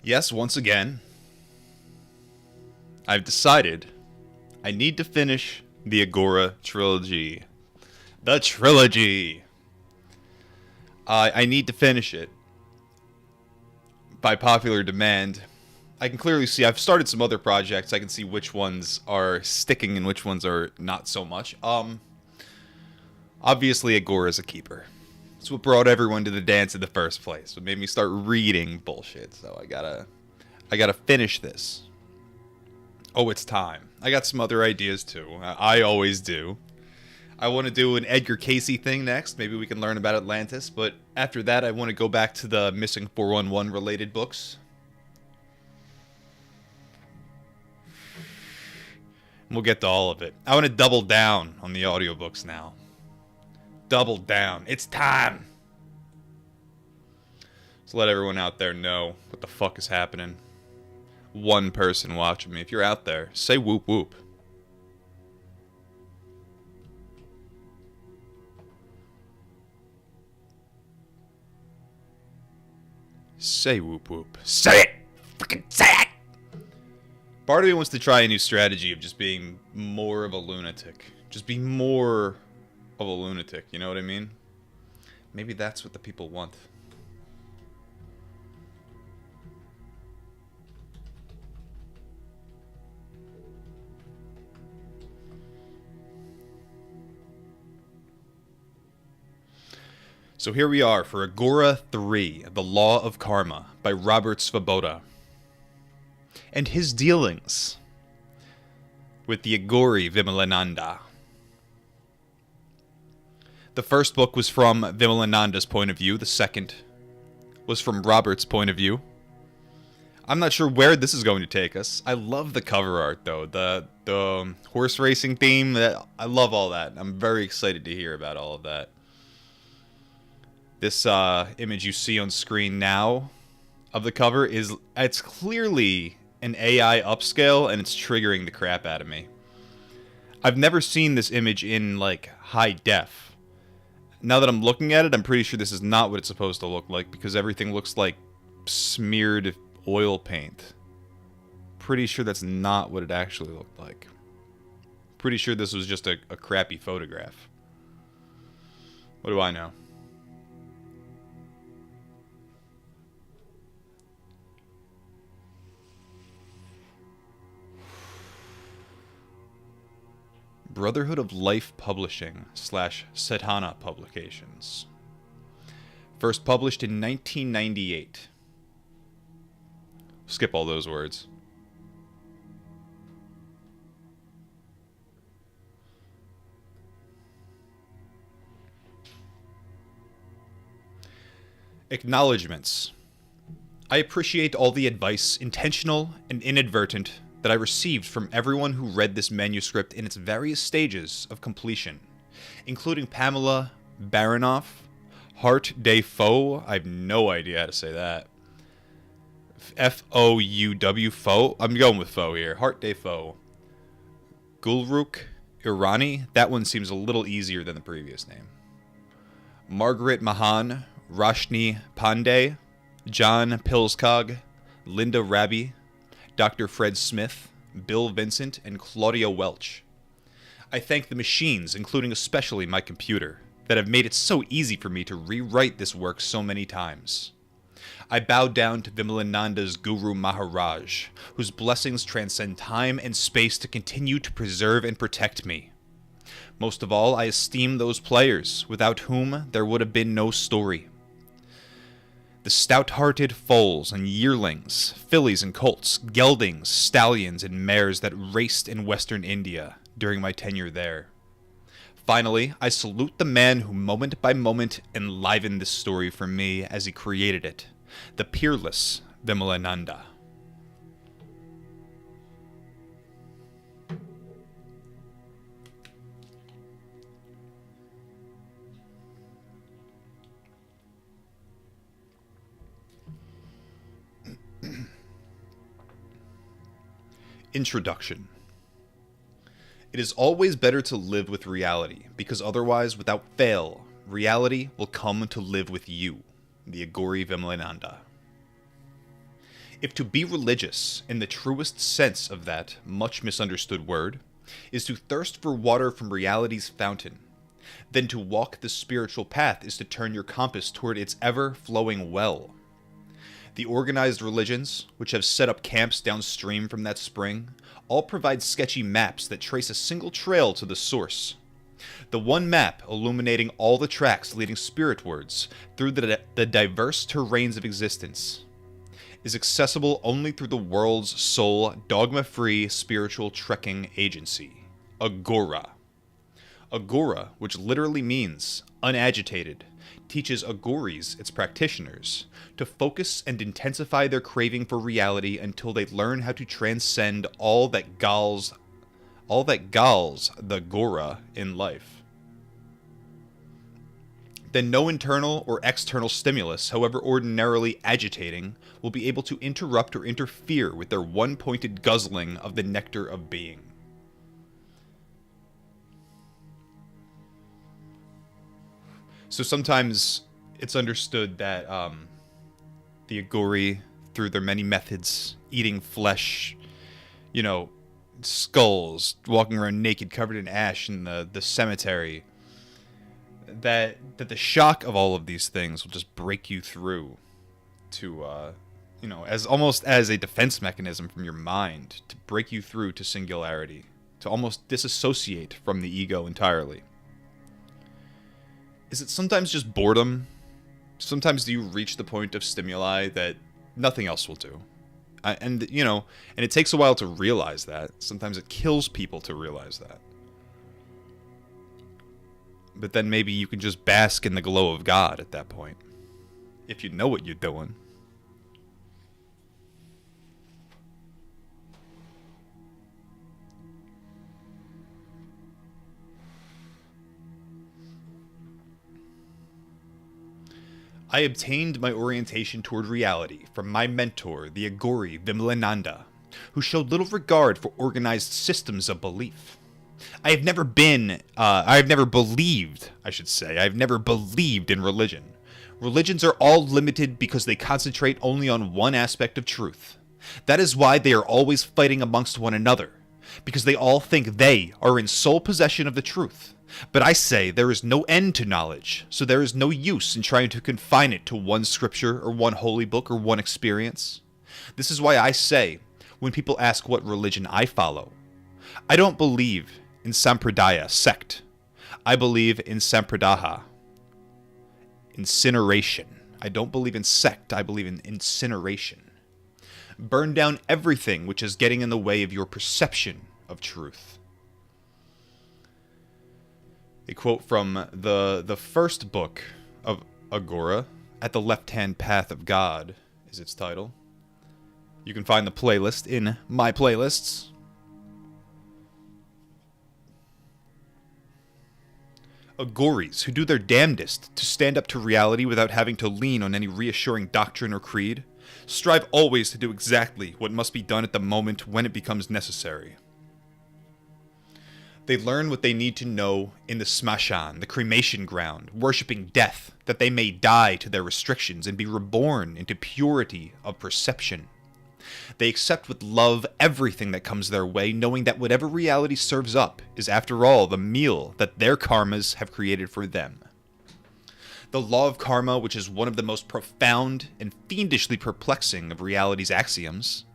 Yes, once again, I've decided I need to finish the Agora trilogy. The trilogy! I need to finish it. By popular demand. I can clearly see I've started some other projects. I can see which ones are sticking and which ones are not so much. Obviously Agora is a keeper. It's what brought everyone to the dance in the first place. What made me start reading bullshit. So I gotta finish this. Oh, it's time. I got some other ideas too. I always do. I want to do an Edgar Casey thing next. Maybe we can learn about Atlantis. But after that, I want to go back to the Missing 411 related books. We'll get to all of it. I want to double down on the audiobooks now. Double down. It's time. So let everyone out there know what the fuck is happening. One person watching me. If you're out there, say whoop whoop. Say whoop whoop. Say it! Fucking say it! Part of me wants to try a new strategy of just being more of a lunatic. Just be more of a lunatic, you know what I mean? Maybe that's what the people want. So here we are for Agora 3, The Law of Karma, by Robert Svoboda. And his dealings with the agory Vimalananda. The first book was from Vimalananda's point of view. The second was from Robert's point of view. I'm not sure where this is going to take us. I love the cover art, though. The horse racing theme. I love all that. I'm very excited to hear about all of that. This image you see on screen now of the cover it's clearly an AI upscale, and it's triggering the crap out of me. I've never seen this image in, like, high def. Now that I'm looking at it, I'm pretty sure this is not what it's supposed to look like, because everything looks like smeared oil paint. Pretty sure that's not what it actually looked like. Pretty sure this was just a crappy photograph. What do I know? Brotherhood of Life Publishing / Sadhana Publications. First published in 1998. Skip all those words. Acknowledgments. I appreciate all the advice, intentional and inadvertent, that I received from everyone who read this manuscript in its various stages of completion, including Pamela Baronoff, Hart de Faux, I have no idea how to say that, F-O-U-W, Faux, I'm going with Faux here, Hart de Faux, Gulrukh Irani, that one seems a little easier than the previous name, Margaret Mahan, Roshni Pandey, John Pilskog, Linda Raby, Dr. Fred Smith, Bill Vincent, and Claudia Welch. I thank the machines, including especially my computer, that have made it so easy for me to rewrite this work so many times. I bow down to Vimalananda's Guru Maharaj, whose blessings transcend time and space to continue to preserve and protect me. Most of all, I esteem those players, without whom there would have been no story. The stout-hearted foals and yearlings, fillies and colts, geldings, stallions, and mares that raced in western India during my tenure there. Finally, I salute the man who moment by moment enlivened this story for me as he created it, the peerless Vimalananda. Introduction. It is always better to live with reality, because otherwise, without fail, reality will come to live with you, the Agory Vimalananda. If to be religious, in the truest sense of that much misunderstood word, is to thirst for water from reality's fountain, then to walk the spiritual path is to turn your compass toward its ever-flowing well. The organized religions, which have set up camps downstream from that spring, all provide sketchy maps that trace a single trail to the source. The one map illuminating all the tracks leading spiritwards through the diverse terrains of existence is accessible only through the world's sole dogma-free spiritual trekking agency, Agora. Agora, which literally means unagitated, teaches agories, its practitioners, to focus and intensify their craving for reality until they learn how to transcend all that galls the agora in life. Then no internal or external stimulus, however ordinarily agitating, will be able to interrupt or interfere with their one-pointed guzzling of the nectar of being. So sometimes it's understood that the agory, through their many methods, eating flesh, skulls, walking around naked, covered in ash in the cemetery, that the shock of all of these things will just break you through to, as almost as a defense mechanism from your mind, to break you through to singularity, to almost disassociate from the ego entirely. Is it sometimes just boredom? Sometimes do you reach the point of stimuli that nothing else will do? And it takes a while to realize that. Sometimes it kills people to realize that. But then maybe you can just bask in the glow of God at that point, if you know what you're doing. I obtained my orientation toward reality from my mentor, the agory Vimalananda, who showed little regard for organized systems of belief. I've never believed in religion. Religions are all limited because they concentrate only on one aspect of truth. That is why they are always fighting amongst one another, because they all think they are in sole possession of the truth. But I say there is no end to knowledge, so there is no use in trying to confine it to one scripture or one holy book or one experience. This is why I say, when people ask what religion I follow, I don't believe in sampradaya, sect. I believe in sampradaha, incineration. I don't believe in sect, I believe in incineration. Burn down everything which is getting in the way of your perception of truth. A quote from the first book of Agora, At the Left-Hand Path of God, is its title. You can find the playlist in my playlists. Agories who do their damnedest to stand up to reality without having to lean on any reassuring doctrine or creed, strive always to do exactly what must be done at the moment when it becomes necessary. They learn what they need to know in the smashan, the cremation ground, worshipping death, that they may die to their restrictions and be reborn into purity of perception. They accept with love everything that comes their way, knowing that whatever reality serves up is, after all, the meal that their karmas have created for them. The law of karma, which is one of the most profound and fiendishly perplexing of reality's axioms,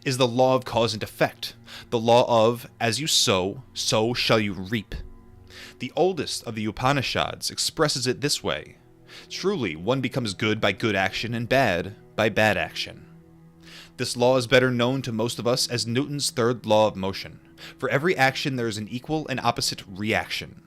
is the law of cause and effect, the law of, as you sow, so shall you reap. The oldest of the Upanishads expresses it this way: truly, one becomes good by good action and bad by bad action. This law is better known to most of us as Newton's third law of motion. For every action there is an equal and opposite reaction.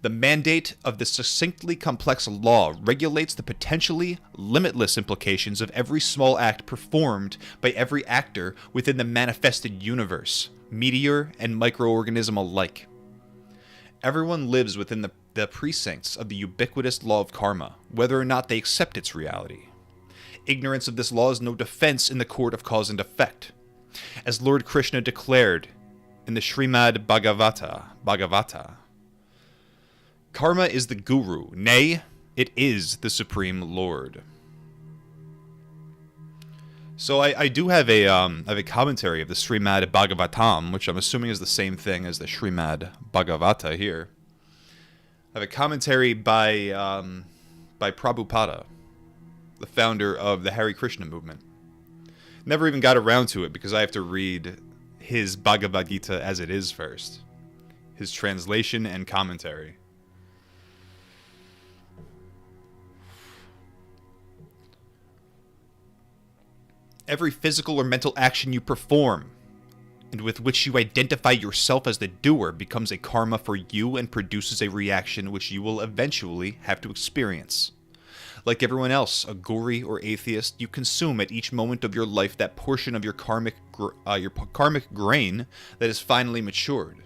The mandate of this succinctly complex law regulates the potentially limitless implications of every small act performed by every actor within the manifested universe, meteor and microorganism alike. Everyone lives within the precincts of the ubiquitous law of karma, whether or not they accept its reality. Ignorance of this law is no defense in the court of cause and effect. As Lord Krishna declared in the Srimad Bhagavata, karma is the guru, nay, it is the Supreme Lord. So I do have a commentary of the Srimad Bhagavatam, which I'm assuming is the same thing as the Srimad Bhagavata here. I have a commentary by Prabhupada, the founder of the Hare Krishna movement. Never even got around to it because I have to read his Bhagavad Gita as it is first. His translation and commentary. Every physical or mental action you perform, and with which you identify yourself as the doer, becomes a karma for you and produces a reaction which you will eventually have to experience. Like everyone else, agory or atheist, you consume at each moment of your life that portion of your karmic grain that is finally matured.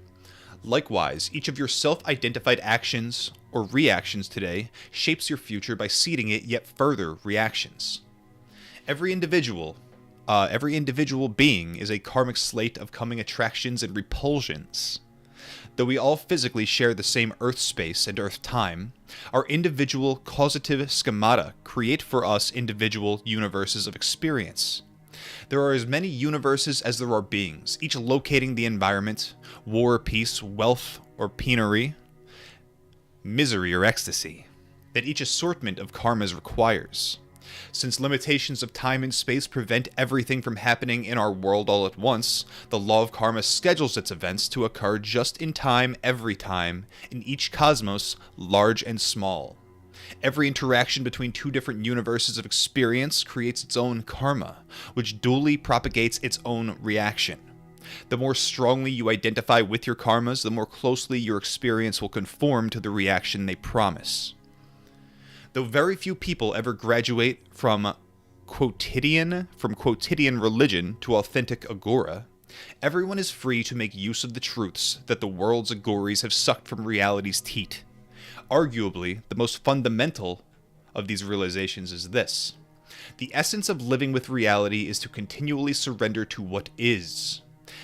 Likewise, each of your self-identified actions or reactions today shapes your future by seeding it yet further reactions. Every individual being is a karmic slate of coming attractions and repulsions. Though we all physically share the same Earth space and Earth time, our individual causative schemata create for us individual universes of experience. There are as many universes as there are beings, each locating the environment, war, peace, wealth, or penury, misery, or ecstasy, that each assortment of karmas requires. Since limitations of time and space prevent everything from happening in our world all at once, the law of karma schedules its events to occur just in time every time, in each cosmos, large and small. Every interaction between two different universes of experience creates its own karma, which dually propagates its own reaction. The more strongly you identify with your karmas, the more closely your experience will conform to the reaction they promise. Though very few people ever graduate from quotidian religion to authentic agora, everyone is free to make use of the truths that the world's agories have sucked from reality's teat. Arguably, the most fundamental of these realizations is this: the essence of living with reality is to continually surrender to what is.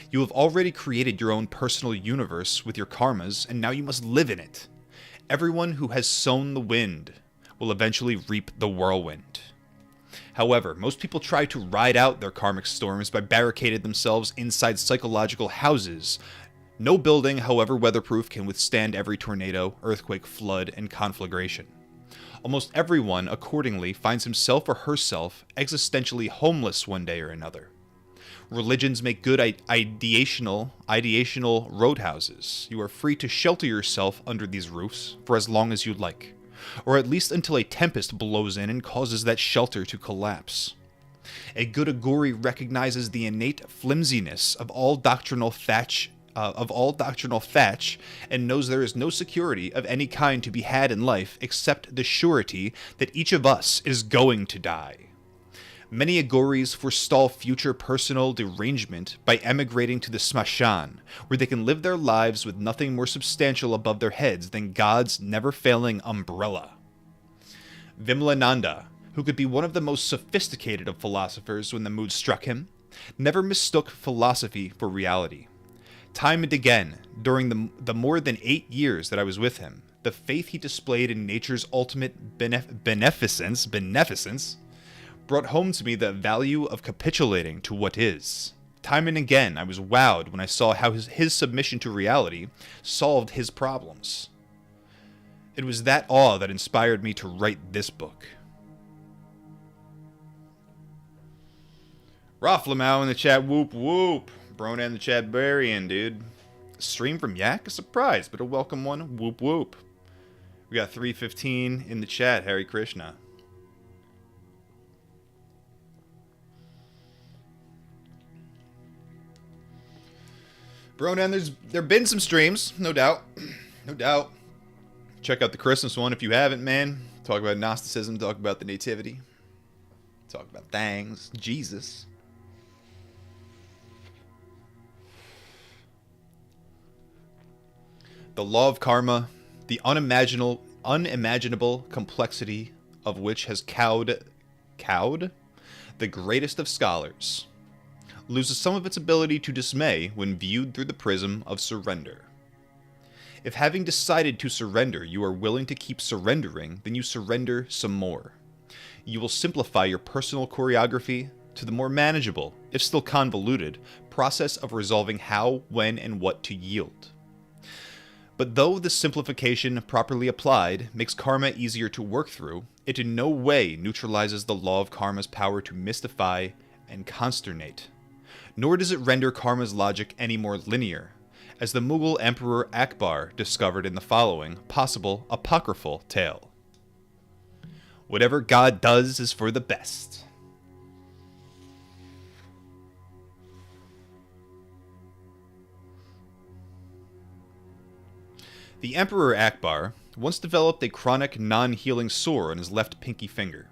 You have already created your own personal universe with your karmas, and now you must live in it. Everyone who has sown the wind will eventually reap the whirlwind. However, most people try to ride out their karmic storms by barricading themselves inside psychological houses. No building, however weatherproof, can withstand every tornado, earthquake, flood, and conflagration. Almost everyone, accordingly, finds himself or herself existentially homeless one day or another. Religions make good ideational roadhouses. You are free to shelter yourself under these roofs for as long as you like, or at least until a tempest blows in and causes that shelter to collapse. A good agory recognizes the innate flimsiness of all doctrinal thatch, and knows there is no security of any kind to be had in life except the surety that each of us is going to die. Many agories forestall future personal derangement by emigrating to the smashan, where they can live their lives with nothing more substantial above their heads than God's never-failing umbrella. Vimalananda, who could be one of the most sophisticated of philosophers when the mood struck him, never mistook philosophy for reality. Time and again, during the more than 8 years that I was with him, the faith he displayed in nature's ultimate beneficence brought home to me the value of capitulating to what is. Time and again, I was wowed when I saw how his submission to reality solved his problems. It was that awe that inspired me to write this book. Rafflemau in the chat, whoop whoop. Brona in the chat, burying, dude. Stream from Yak? A surprise, but a welcome one. Whoop whoop. We got 315 in the chat, Hare Krishna. Bronan, there been some streams, no doubt. No doubt. Check out the Christmas one if you haven't, man. Talk about Gnosticism, talk about the Nativity. Talk about things. Jesus. The law of karma, the unimaginable complexity of which has cowed the greatest of scholars, loses some of its ability to dismay when viewed through the prism of surrender. If having decided to surrender, you are willing to keep surrendering, then you surrender some more. You will simplify your personal choreography to the more manageable, if still convoluted, process of resolving how, when, and what to yield. But though this simplification, properly applied, makes karma easier to work through, it in no way neutralizes the law of karma's power to mystify and consternate. Nor does it render karma's logic any more linear, as the Mughal Emperor Akbar discovered in the following possible apocryphal tale. Whatever God does is for the best. The Emperor Akbar once developed a chronic non-healing sore on his left pinky finger.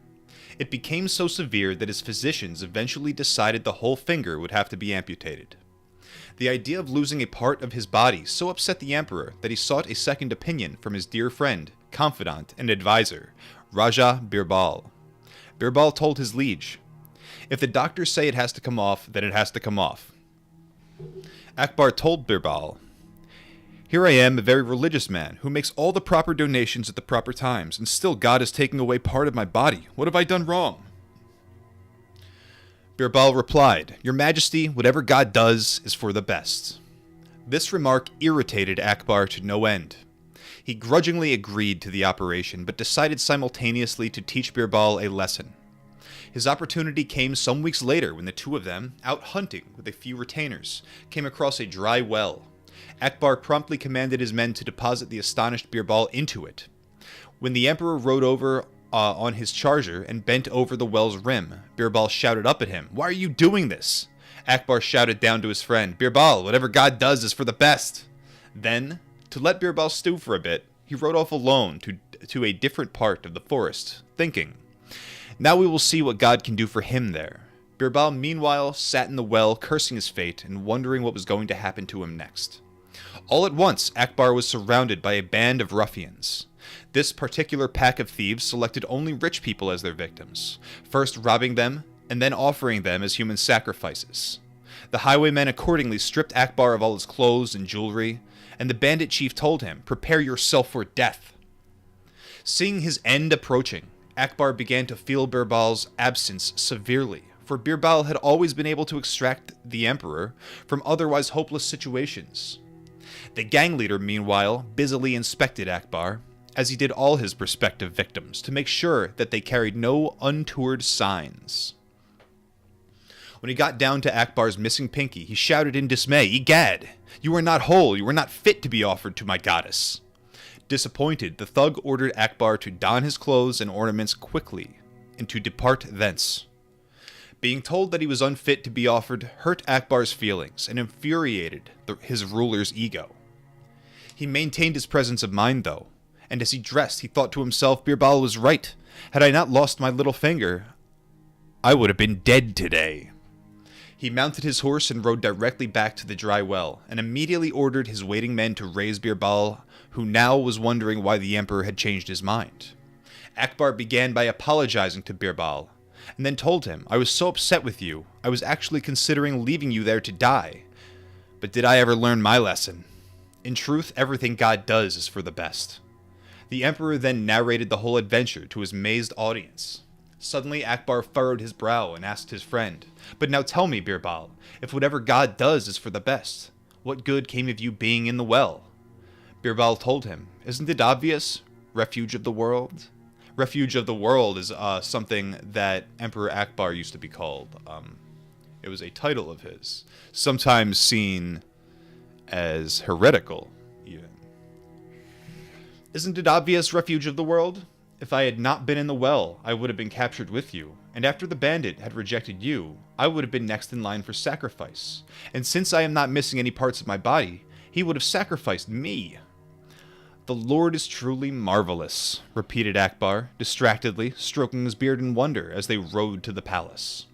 It became so severe that his physicians eventually decided the whole finger would have to be amputated. The idea of losing a part of his body so upset the emperor that he sought a second opinion from his dear friend, confidant, and advisor, Raja Birbal. Birbal told his liege, "If the doctors say it has to come off, then it has to come off." Akbar told Birbal, "Here I am, a very religious man, who makes all the proper donations at the proper times, and still God is taking away part of my body. What have I done wrong?" Birbal replied, "Your Majesty, whatever God does is for the best." This remark irritated Akbar to no end. He grudgingly agreed to the operation, but decided simultaneously to teach Birbal a lesson. His opportunity came some weeks later when the two of them, out hunting with a few retainers, came across a dry well. Akbar promptly commanded his men to deposit the astonished Birbal into it. When the emperor rode over on his charger and bent over the well's rim, Birbal shouted up at him, "Why are you doing this?" Akbar shouted down to his friend, "Birbal, whatever God does is for the best." Then, to let Birbal stew for a bit, he rode off alone to a different part of the forest, thinking, "Now we will see what God can do for him there." Birbal meanwhile sat in the well cursing his fate and wondering what was going to happen to him next. All at once, Akbar was surrounded by a band of ruffians. This particular pack of thieves selected only rich people as their victims, first robbing them and then offering them as human sacrifices. The highwaymen accordingly stripped Akbar of all his clothes and jewelry, and the bandit chief told him, "Prepare yourself for death." Seeing his end approaching, Akbar began to feel Birbal's absence severely, for Birbal had always been able to extract the emperor from otherwise hopeless situations. The gang leader, meanwhile, busily inspected Akbar, as he did all his prospective victims, to make sure that they carried no untoward signs. When he got down to Akbar's missing pinky, he shouted in dismay, "Egad! You are not whole, you are not fit to be offered to my goddess." Disappointed, the thug ordered Akbar to don his clothes and ornaments quickly, and to depart thence. Being told that he was unfit to be offered hurt Akbar's feelings and infuriated his ruler's ego. He maintained his presence of mind, though, and as he dressed, he thought to himself, "Birbal was right. Had I not lost my little finger, I would have been dead today." He mounted his horse and rode directly back to the dry well, and immediately ordered his waiting men to raise Birbal, who now was wondering why the emperor had changed his mind. Akbar began by apologizing to Birbal, and then told him, "I was so upset with you, I was actually considering leaving you there to die. But did I ever learn my lesson? In truth, everything God does is for the best." The emperor then narrated the whole adventure to his amazed audience. Suddenly Akbar furrowed his brow and asked his friend, "But now tell me, Birbal, if whatever God does is for the best, what good came of you being in the well?" Birbal told him, "Isn't it obvious? Refuge of the world?" Refuge of the world is something that Emperor Akbar used to be called. It was a title of his, sometimes seen as heretical, even. "Isn't it obvious, refuge of the world? If I had not been in the well, I would have been captured with you, and after the bandit had rejected you, I would have been next in line for sacrifice. And since I am not missing any parts of my body, he would have sacrificed me." "The Lord is truly marvelous," repeated Akbar, distractedly, stroking his beard in wonder as they rode to the palace.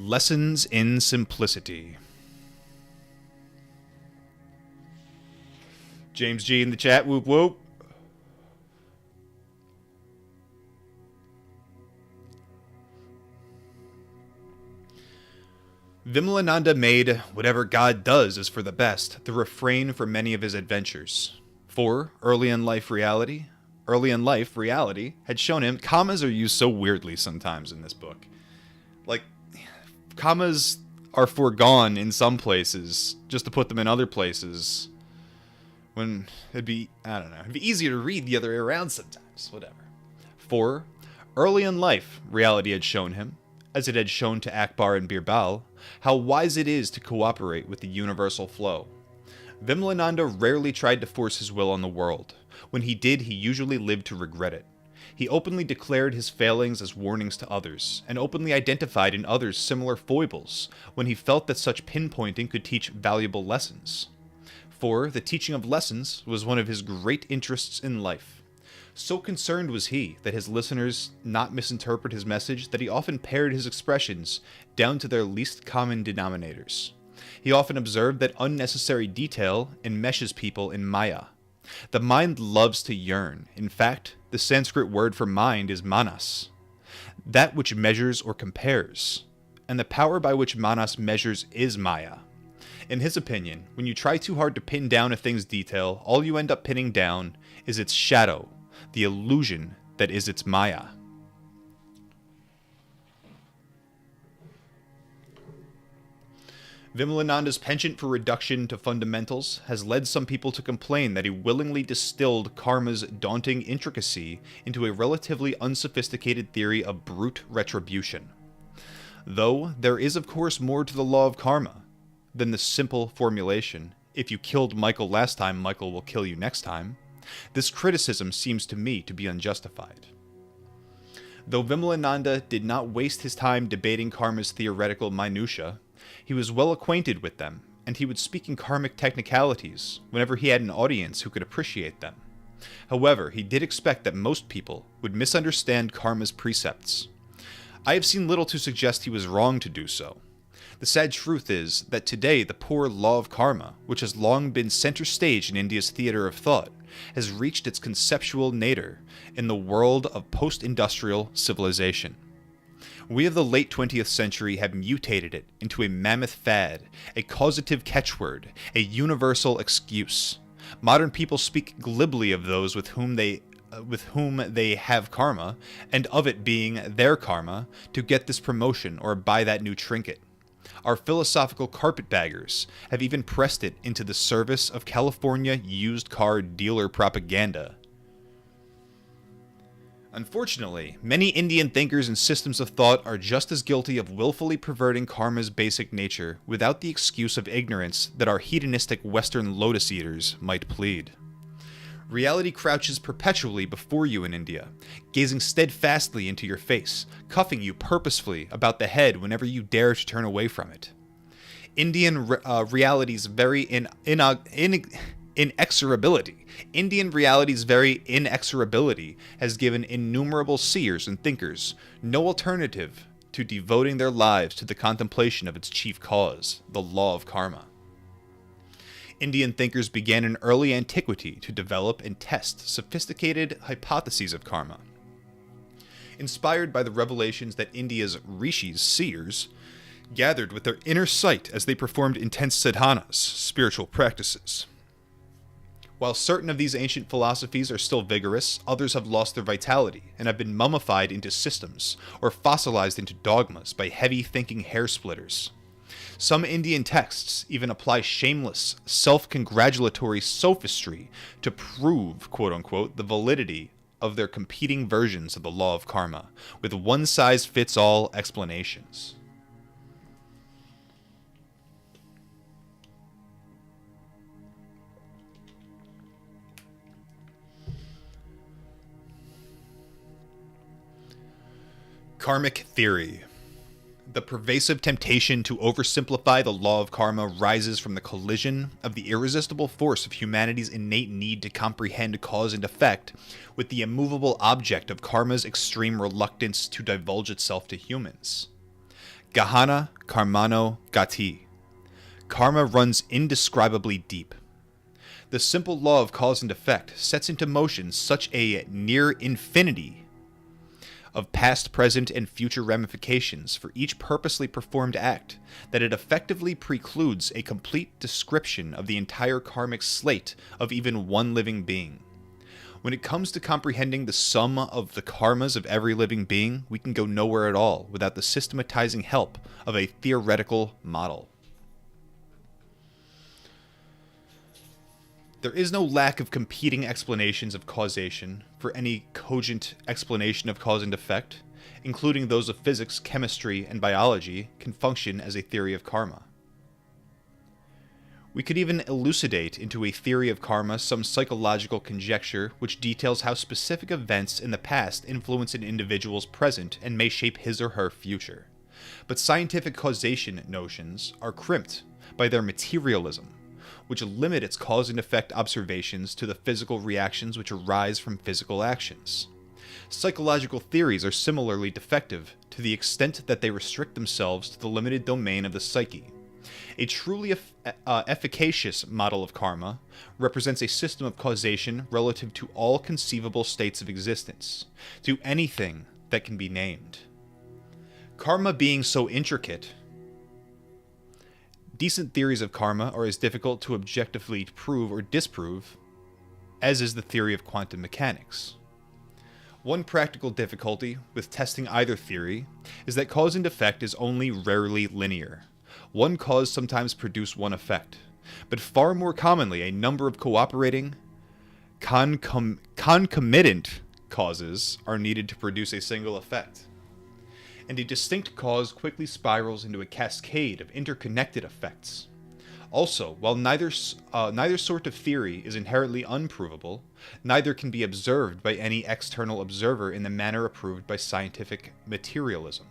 Lessons in Simplicity. James G in the chat, whoop whoop. Vimalananda made whatever God does is for the best the refrain for many of his adventures. For early in life reality had shown him commas are used so weirdly sometimes in this book. Like, commas are foregone in some places just to put them in other places when it'd be easier to read the other way around sometimes. Whatever. For early in life reality had shown him, as it had shown to Akbar and Birbal, how wise it is to cooperate with the universal flow. Vimalananda rarely tried to force his will on the world. When he did, he usually lived to regret it. He openly declared his failings as warnings to others, and openly identified in others similar foibles when he felt that such pinpointing could teach valuable lessons. For the teaching of lessons was one of his great interests in life. So concerned was he that his listeners not misinterpret his message that he often pared his expressions down to their least common denominators. He often observed that unnecessary detail enmeshes people in maya. The mind loves to yearn. In fact, the Sanskrit word for mind is manas, that which measures or compares, and the power by which manas measures is maya. In his opinion, when you try too hard to pin down a thing's detail, all you end up pinning down is its shadow, the illusion that is its maya. Vimalananda's penchant for reduction to fundamentals has led some people to complain that he willingly distilled karma's daunting intricacy into a relatively unsophisticated theory of brute retribution. Though there is of course more to the law of karma than the simple formulation, if you killed Michael last time, Michael will kill you next time, this criticism seems to me to be unjustified. Though Vimalananda did not waste his time debating karma's theoretical minutiae, he was well acquainted with them, and he would speak in karmic technicalities whenever he had an audience who could appreciate them. However, he did expect that most people would misunderstand karma's precepts. I have seen little to suggest he was wrong to do so. The sad truth is that today the poor law of karma, which has long been center stage in India's theater of thought, has reached its conceptual nadir in the world of post-industrial civilization. We of the late 20th century have mutated it into a mammoth fad, a causative catchword, a universal excuse. Modern people speak glibly of those with whom they have karma, and of it being their karma to get this promotion or buy that new trinket. Our philosophical carpetbaggers have even pressed it into the service of California used car dealer propaganda. Unfortunately, many Indian thinkers and systems of thought are just as guilty of willfully perverting karma's basic nature without the excuse of ignorance that our hedonistic Western lotus eaters might plead. Reality crouches perpetually before you in India, gazing steadfastly into your face, cuffing you purposefully about the head whenever you dare to turn away from it. Indian reality's very inexorability has given innumerable seers and thinkers no alternative to devoting their lives to the contemplation of its chief cause, the law of karma. Indian thinkers began in early antiquity to develop and test sophisticated hypotheses of karma. Inspired by the revelations that India's rishis, seers, gathered with their inner sight as they performed intense sadhanas, spiritual practices. While certain of these ancient philosophies are still vigorous, others have lost their vitality and have been mummified into systems or fossilized into dogmas by heavy thinking hair splitters. Some Indian texts even apply shameless, self-congratulatory sophistry to prove, quote-unquote, the validity of their competing versions of the law of karma, with one-size-fits-all explanations. Karmic theory. The pervasive temptation to oversimplify the law of karma rises from the collision of the irresistible force of humanity's innate need to comprehend cause and effect with the immovable object of karma's extreme reluctance to divulge itself to humans. Gahana karmano gati. Karma runs indescribably deep. The simple law of cause and effect sets into motion such a near infinity of past, present, and future ramifications for each purposely performed act that it effectively precludes a complete description of the entire karmic slate of even one living being. When it comes to comprehending the sum of the karmas of every living being, we can go nowhere at all without the systematizing help of a theoretical model. There is no lack of competing explanations of causation for any cogent explanation of cause and effect, including those of physics, chemistry, and biology, can function as a theory of karma. We could even elucidate into a theory of karma some psychological conjecture which details how specific events in the past influence an individual's present and may shape his or her future. But scientific causation notions are crimped by their materialism, which limit its cause and effect observations to the physical reactions which arise from physical actions. Psychological theories are similarly defective to the extent that they restrict themselves to the limited domain of the psyche. A truly efficacious model of karma represents a system of causation relative to all conceivable states of existence, to anything that can be named. Karma being so intricate, decent theories of karma are as difficult to objectively prove or disprove as is the theory of quantum mechanics. One practical difficulty with testing either theory is that cause and effect is only rarely linear. One cause sometimes produces one effect, but far more commonly a number of cooperating, concomitant causes are needed to produce a single effect. And a distinct cause quickly spirals into a cascade of interconnected effects. Also, while neither sort of theory is inherently unprovable, neither can be observed by any external observer in the manner approved by scientific materialism.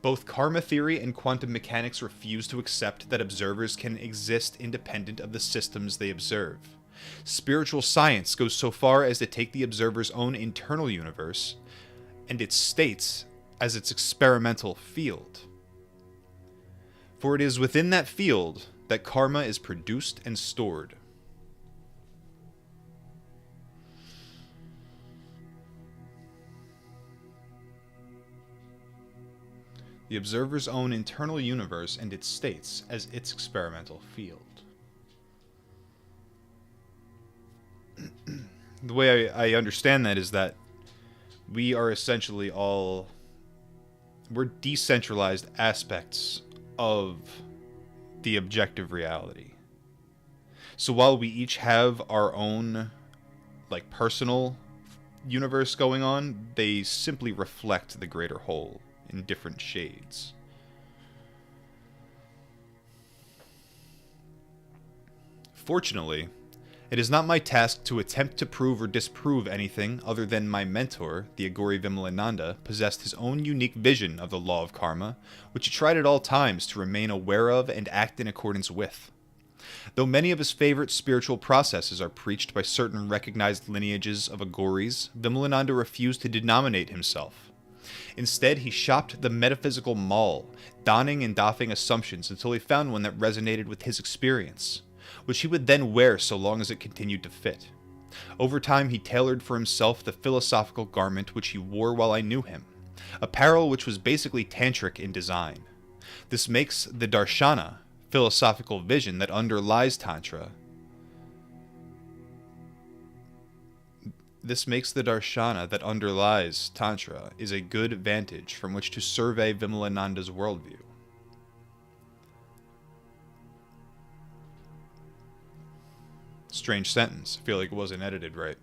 Both karma theory and quantum mechanics refuse to accept that observers can exist independent of the systems they observe. Spiritual science goes so far as to take the observer's own internal universe and its states as its experimental field. For it is within that field that karma is produced and stored. The observer's own internal universe and its states as its experimental field. The way I understand that is that we are essentially we're decentralized aspects of the objective reality. So while we each have our own personal universe going on, they simply reflect the greater whole in different shades. Fortunately, it is not my task to attempt to prove or disprove anything other than my mentor, the Agory Vimalananda, possessed his own unique vision of the law of karma, which he tried at all times to remain aware of and act in accordance with. Though many of his favorite spiritual processes are preached by certain recognized lineages of Agoris, Vimalananda refused to denominate himself. Instead, he shopped the metaphysical mall, donning and doffing assumptions until he found one that resonated with his experience, which he would then wear so long as it continued to fit. Over time, he tailored for himself the philosophical garment which he wore while I knew him, apparel which was basically tantric in design. This makes the darshana, philosophical vision that underlies Tantra, is a good vantage from which to survey Vimalananda's worldview. Strange sentence. I feel like it wasn't edited right.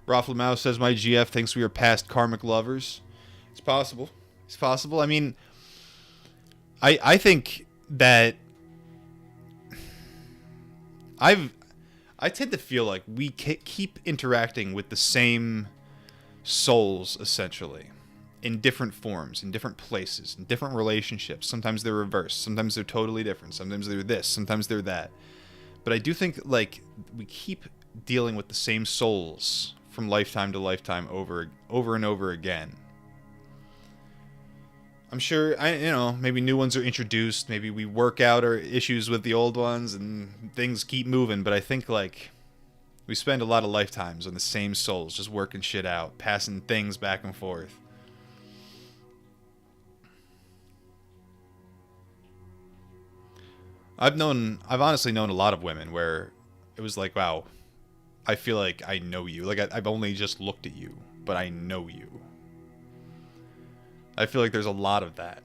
Rafflemau says my GF thinks we are past karmic lovers. It's possible. It's possible. I mean, I think that I tend to feel like we keep interacting with the same souls, essentially, in different forms, in different places, in different relationships. Sometimes they're reversed. Sometimes they're totally different. Sometimes they're this. Sometimes they're that. But I do think, we keep dealing with the same souls from lifetime to lifetime over and over again. I'm sure, maybe new ones are introduced. Maybe we work out our issues with the old ones and things keep moving. But I think, like, we spend a lot of lifetimes on the same souls, just working shit out, passing things back and forth. I've honestly known a lot of women where it was like, wow, I feel like I know you. Like, I've only just looked at you, but I know you. I feel like there's a lot of that.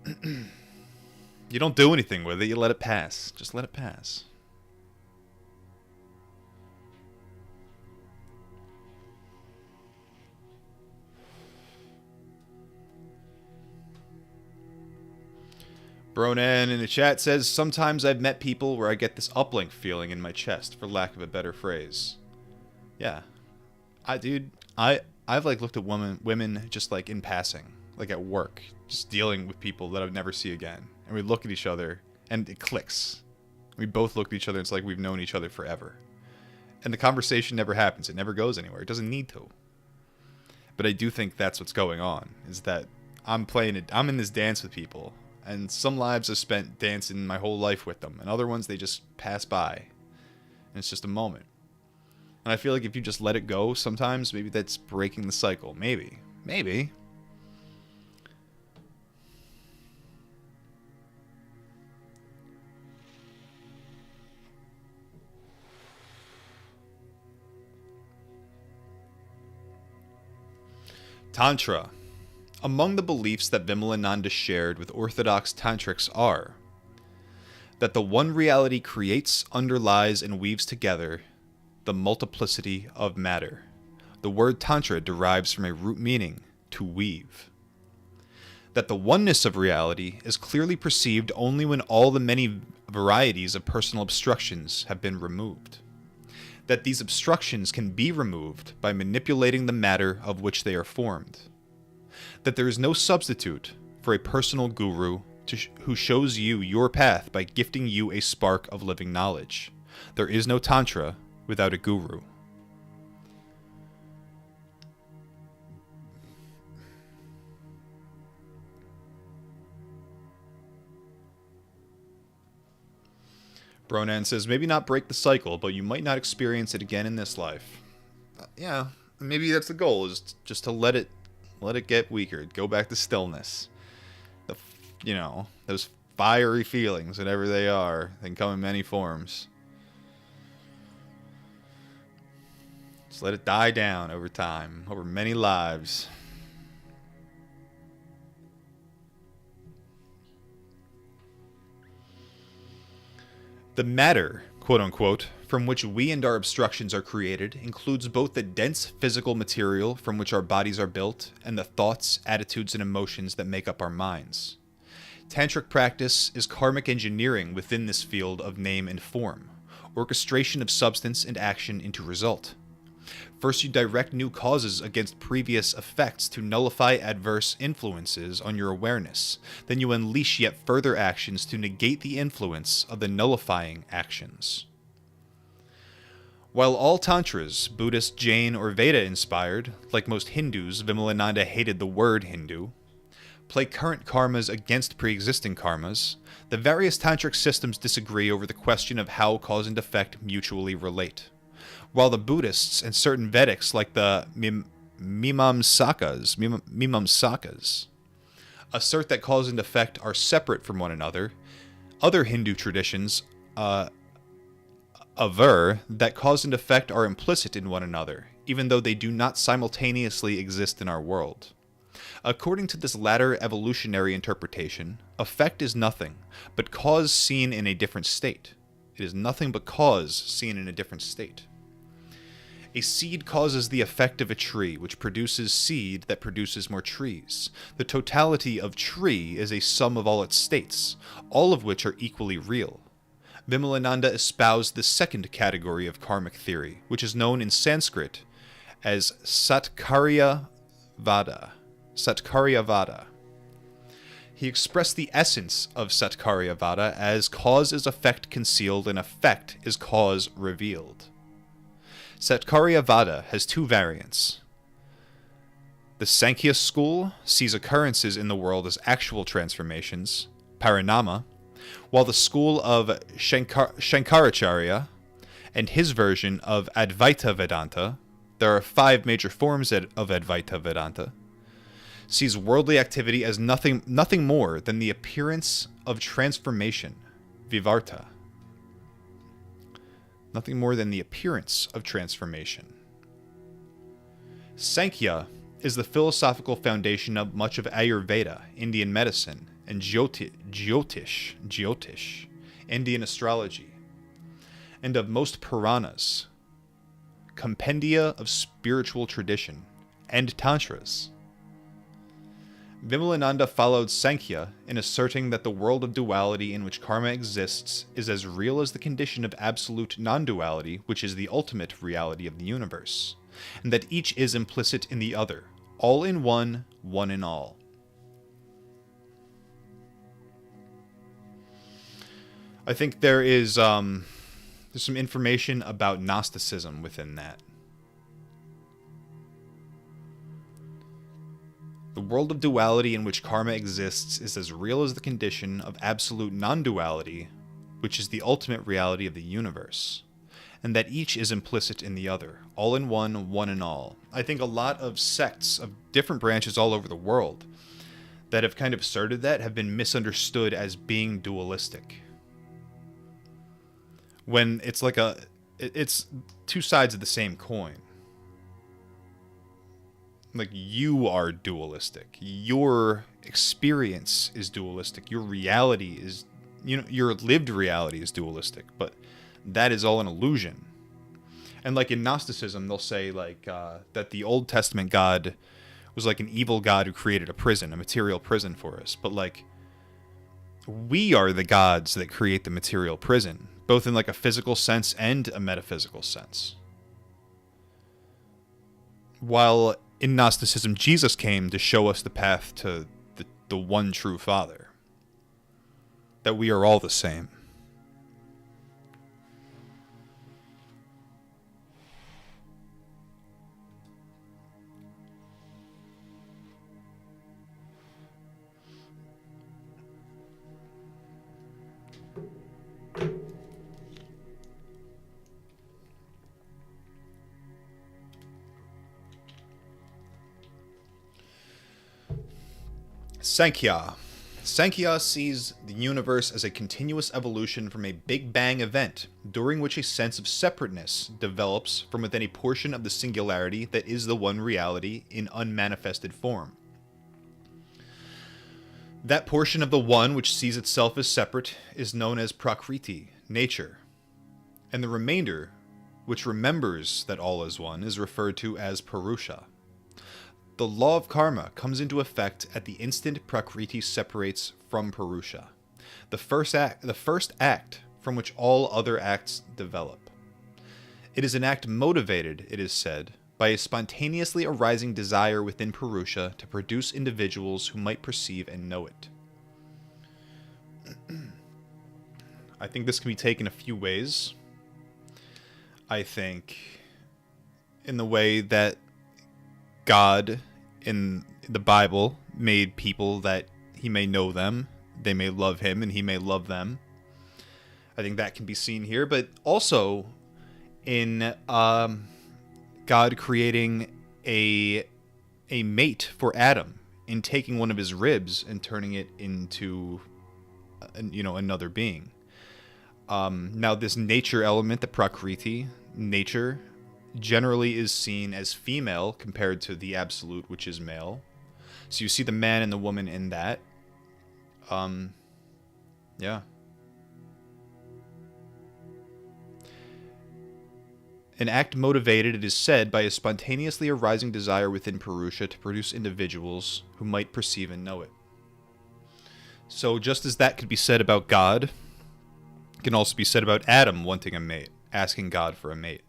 You don't do anything with it, you let it pass. Just let it pass. Bronan in the chat says, sometimes I've met people where I get this uplink feeling in my chest, for lack of a better phrase. Yeah. I've like looked at women just like in passing, like at work, just dealing with people that I would never see again. And we look at each other and it clicks. We both look at each other and it's like we've known each other forever. And the conversation never happens. It never goes anywhere. It doesn't need to. But I do think that's what's going on, is that I'm in this dance with people. And some lives I've spent dancing my whole life with them. And other ones, they just pass by. And it's just a moment. And I feel like if you just let it go sometimes, maybe that's breaking the cycle. Maybe. Maybe. Tantra. Among the beliefs that Vimalananda shared with Orthodox Tantrics are that the one reality creates, underlies, and weaves together the multiplicity of matter. The word Tantra derives from a root meaning, to weave. That the oneness of reality is clearly perceived only when all the many varieties of personal obstructions have been removed. That these obstructions can be removed by manipulating the matter of which they are formed. That there is no substitute for a personal guru who shows you your path by gifting you a spark of living knowledge. There is no Tantra without a guru. Bronan says, maybe not break the cycle, but you might not experience it again in this life. Yeah, maybe that's the goal, is just to let it get weaker. Go back to stillness. Those fiery feelings, whatever they are, they can come in many forms. Just let it die down over time, over many lives. The matter, quote-unquote, from which we and our obstructions are created includes both the dense physical material from which our bodies are built and the thoughts, attitudes, and emotions that make up our minds. Tantric practice is karmic engineering within this field of name and form, orchestration of substance and action into result. First, you direct new causes against previous effects to nullify adverse influences on your awareness. Then you unleash yet further actions to negate the influence of the nullifying actions. While all Tantras, Buddhist, Jain, or Veda inspired, like most Hindus, Vimalananda hated the word Hindu, play current karmas against pre-existing karmas, the various Tantric systems disagree over the question of how cause and effect mutually relate. While the Buddhists and certain Vedics, like the Mimamsakas, assert that cause and effect are separate from one another, other Hindu traditions aver that cause and effect are implicit in one another, even though they do not simultaneously exist in our world. According to this latter evolutionary interpretation, effect is nothing but cause seen in a different state. It is nothing but cause seen in a different state. A seed causes the effect of a tree, which produces seed that produces more trees. The totality of tree is a sum of all its states, all of which are equally real. Vimalananda espoused the second category of karmic theory, which is known in Sanskrit as Satkarya Vada. He expressed the essence of Satkarya Vada as cause is effect concealed and effect is cause revealed. Satkarya Vada has two variants. The Sankhya school sees occurrences in the world as actual transformations, parinama, while the school of Shankaracharya and his version of Advaita Vedanta, there are 5 major forms of Advaita Vedanta, sees worldly activity as nothing more than the appearance of transformation, vivarta. Nothing more than the appearance of transformation. Sankhya is the philosophical foundation of much of Ayurveda, Indian medicine, and Jyotish, Indian astrology, and of most Puranas, compendia of spiritual tradition, and Tantras. Vimalananda followed Sankhya in asserting that the world of duality in which karma exists is as real as the condition of absolute non-duality, which is the ultimate reality of the universe, and that each is implicit in the other, all in one, one in all. I think there's some information about Gnosticism within that. The world of duality in which karma exists is as real as the condition of absolute non-duality, which is the ultimate reality of the universe, and that each is implicit in the other, all in one, one in all. I think a lot of sects of different branches all over the world that have kind of asserted that have been misunderstood as being dualistic. When it's like it's 2 sides of the same coin. Like, you are dualistic. Your experience is dualistic. Your reality is, your lived reality is dualistic. But that is all an illusion. And like in Gnosticism, they'll say like that the Old Testament God was like an evil God who created a prison, a material prison for us. But like, we are the gods that create the material prison, both in like a physical sense and a metaphysical sense. While in Gnosticism, Jesus came to show us the path to the one true Father. That we are all the same. Sankhya. Sankhya sees the universe as a continuous evolution from a Big Bang event, during which a sense of separateness develops from within a portion of the singularity that is the one reality in unmanifested form. That portion of the one which sees itself as separate is known as Prakriti, nature, and the remainder, which remembers that all is one, is referred to as Purusha. The law of karma comes into effect at the instant Prakriti separates from Purusha, the first act from which all other acts develop. It is an act motivated, it is said, by a spontaneously arising desire within Purusha to produce individuals who might perceive and know it. I think this can be taken a few ways. I think in the way that God in the Bible made people that he may know them, they may love him, and he may love them. I think that can be seen here, but also in God creating a mate for Adam, in taking one of his ribs and turning it into another being. Now this nature element, the Prakriti, nature, generally is seen as female compared to the absolute, which is male. So you see the man and the woman in that. Yeah. An act motivated, it is said, by a spontaneously arising desire within Purusha to produce individuals who might perceive and know it. So just as that could be said about God, it can also be said about Adam wanting a mate, asking God for a mate.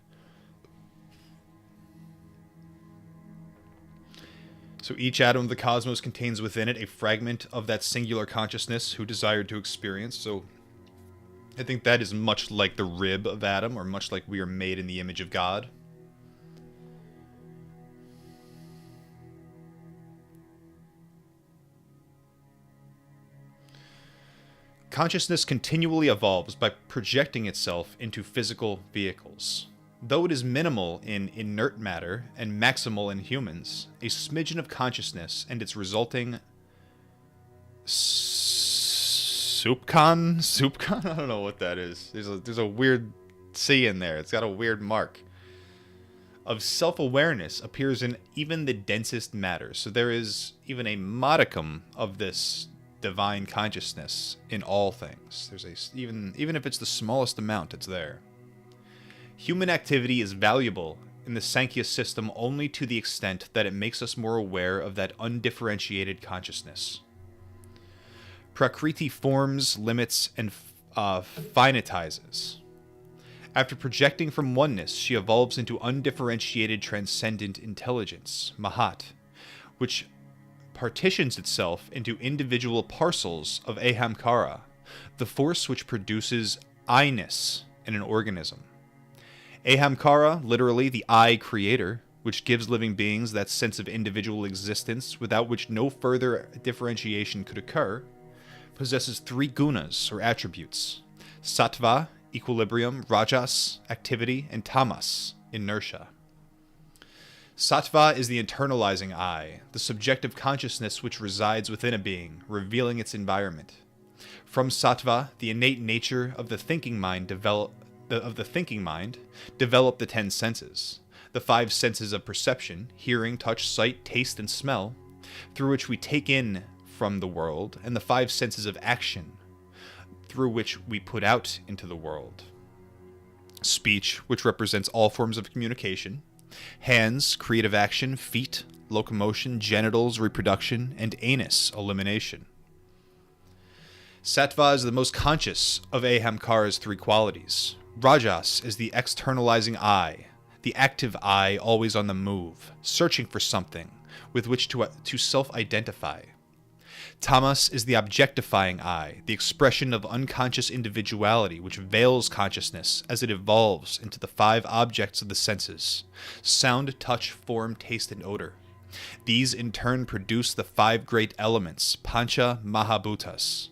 So each atom of the cosmos contains within it a fragment of that singular consciousness who desired to experience. So I think that is much like the rib of Adam, or much like we are made in the image of God. Consciousness continually evolves by projecting itself into physical vehicles. Though it is minimal in inert matter and maximal in humans, a smidgen of consciousness and its resulting soupcon? I don't know what that is. There's a weird C in there. It's got a weird mark. Of self-awareness appears in even the densest matter. So there is even a modicum of this divine consciousness in all things. Even if it's the smallest amount, it's there. Human activity is valuable in the Sankhya system only to the extent that it makes us more aware of that undifferentiated consciousness. Prakriti forms, limits, and finitizes. After projecting from oneness, she evolves into undifferentiated transcendent intelligence, Mahat, which partitions itself into individual parcels of Ahamkara, the force which produces I-ness in an organism. Ahamkara, literally the I creator, which gives living beings that sense of individual existence without which no further differentiation could occur, possesses three gunas, or attributes: sattva, equilibrium; rajas, activity; and tamas, inertia. Sattva is the internalizing I, the subjective consciousness which resides within a being, revealing its environment. From sattva, the innate nature of the thinking mind develop the 10 senses, the 5 senses of perception: hearing, touch, sight, taste, and smell, through which we take in from the world, and the 5 senses of action, through which we put out into the world. Speech, which represents all forms of communication; hands, creative action; feet, locomotion; genitals, reproduction; and anus, elimination. Sattva is the most conscious of Ahamkara's 3 qualities. Rajas is the externalizing I, the active I, always on the move, searching for something with which to self-identify. Tamas is the objectifying I, the expression of unconscious individuality which veils consciousness as it evolves into the 5 objects of the senses: sound, touch, form, taste, and odor. These in turn produce the 5 great elements, Pancha Mahabhutas: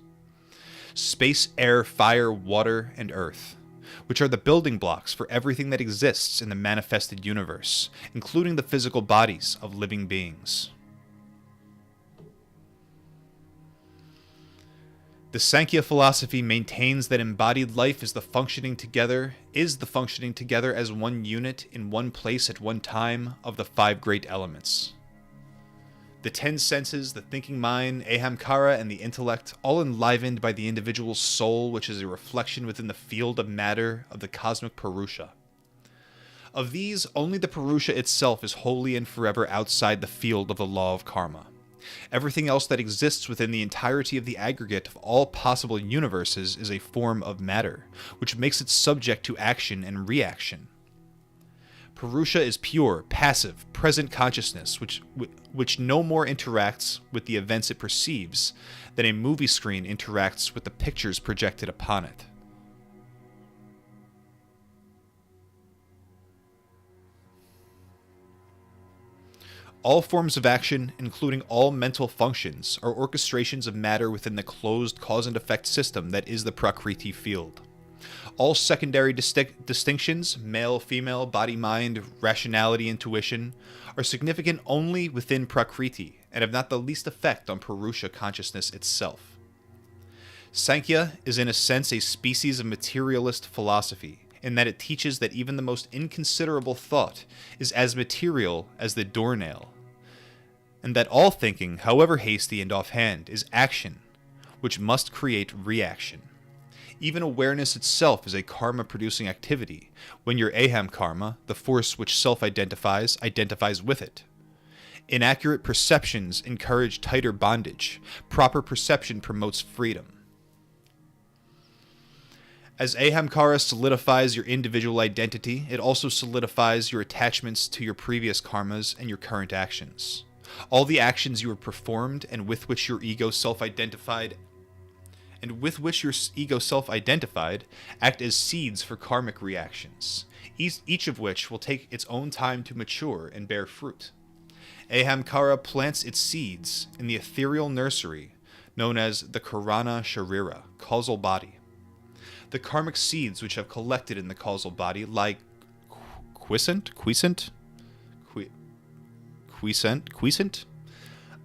space, air, fire, water, and earth, which are the building blocks for everything that exists in the manifested universe, including the physical bodies of living beings. The Sankhya philosophy maintains that embodied life is the functioning together as one unit in one place at one time of the 5 great elements. The 10 senses, the thinking mind, Ahamkara, and the intellect, all enlivened by the individual's soul, which is a reflection within the field of matter of the cosmic Purusha. Of these, only the Purusha itself is wholly and forever outside the field of the law of karma. Everything else that exists within the entirety of the aggregate of all possible universes is a form of matter, which makes it subject to action and reaction. Purusha is pure, passive, present consciousness, which no more interacts with the events it perceives than a movie screen interacts with the pictures projected upon it. All forms of action, including all mental functions, are orchestrations of matter within the closed cause and effect system that is the Prakriti field. All secondary distinctions, male, female, body, mind, rationality, intuition, are significant only within Prakriti and have not the least effect on Purusha consciousness itself. Sankhya is in a sense a species of materialist philosophy, in that it teaches that even the most inconsiderable thought is as material as the doornail, and that all thinking, however hasty and offhand, is action, which must create reaction. Even awareness itself is a karma-producing activity, when your aham karma, the force which self-identifies, identifies with it. Inaccurate perceptions encourage tighter bondage. Proper perception promotes freedom. As Ahamkara solidifies your individual identity, it also solidifies your attachments to your previous karmas and your current actions. All the actions you have performed and with which your ego self-identified act as seeds for karmic reactions, each of which will take its own time to mature and bear fruit. Ahamkara plants its seeds in the ethereal nursery known as the Karana Sharira, causal body. The karmic seeds which have collected in the causal body lie quiescent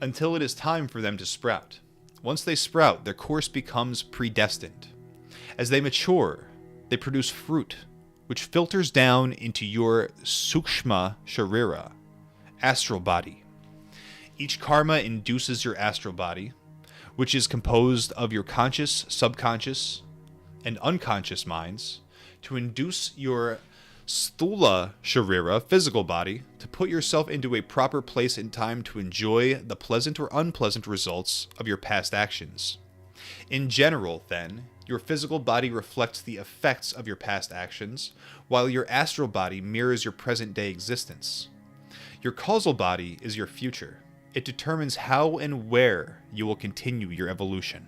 until it is time for them to sprout. Once they sprout, their course becomes predestined. As they mature, they produce fruit, which filters down into your sukshma sharira, astral body. Each karma induces your astral body, which is composed of your conscious, subconscious, and unconscious minds, to induce your sthula sharira, physical body, to put yourself into a proper place in time to enjoy the pleasant or unpleasant results of your past actions. In general, then, your physical body reflects the effects of your past actions, while your astral body mirrors your present-day existence. Your causal body is your future. It determines how and where you will continue your evolution.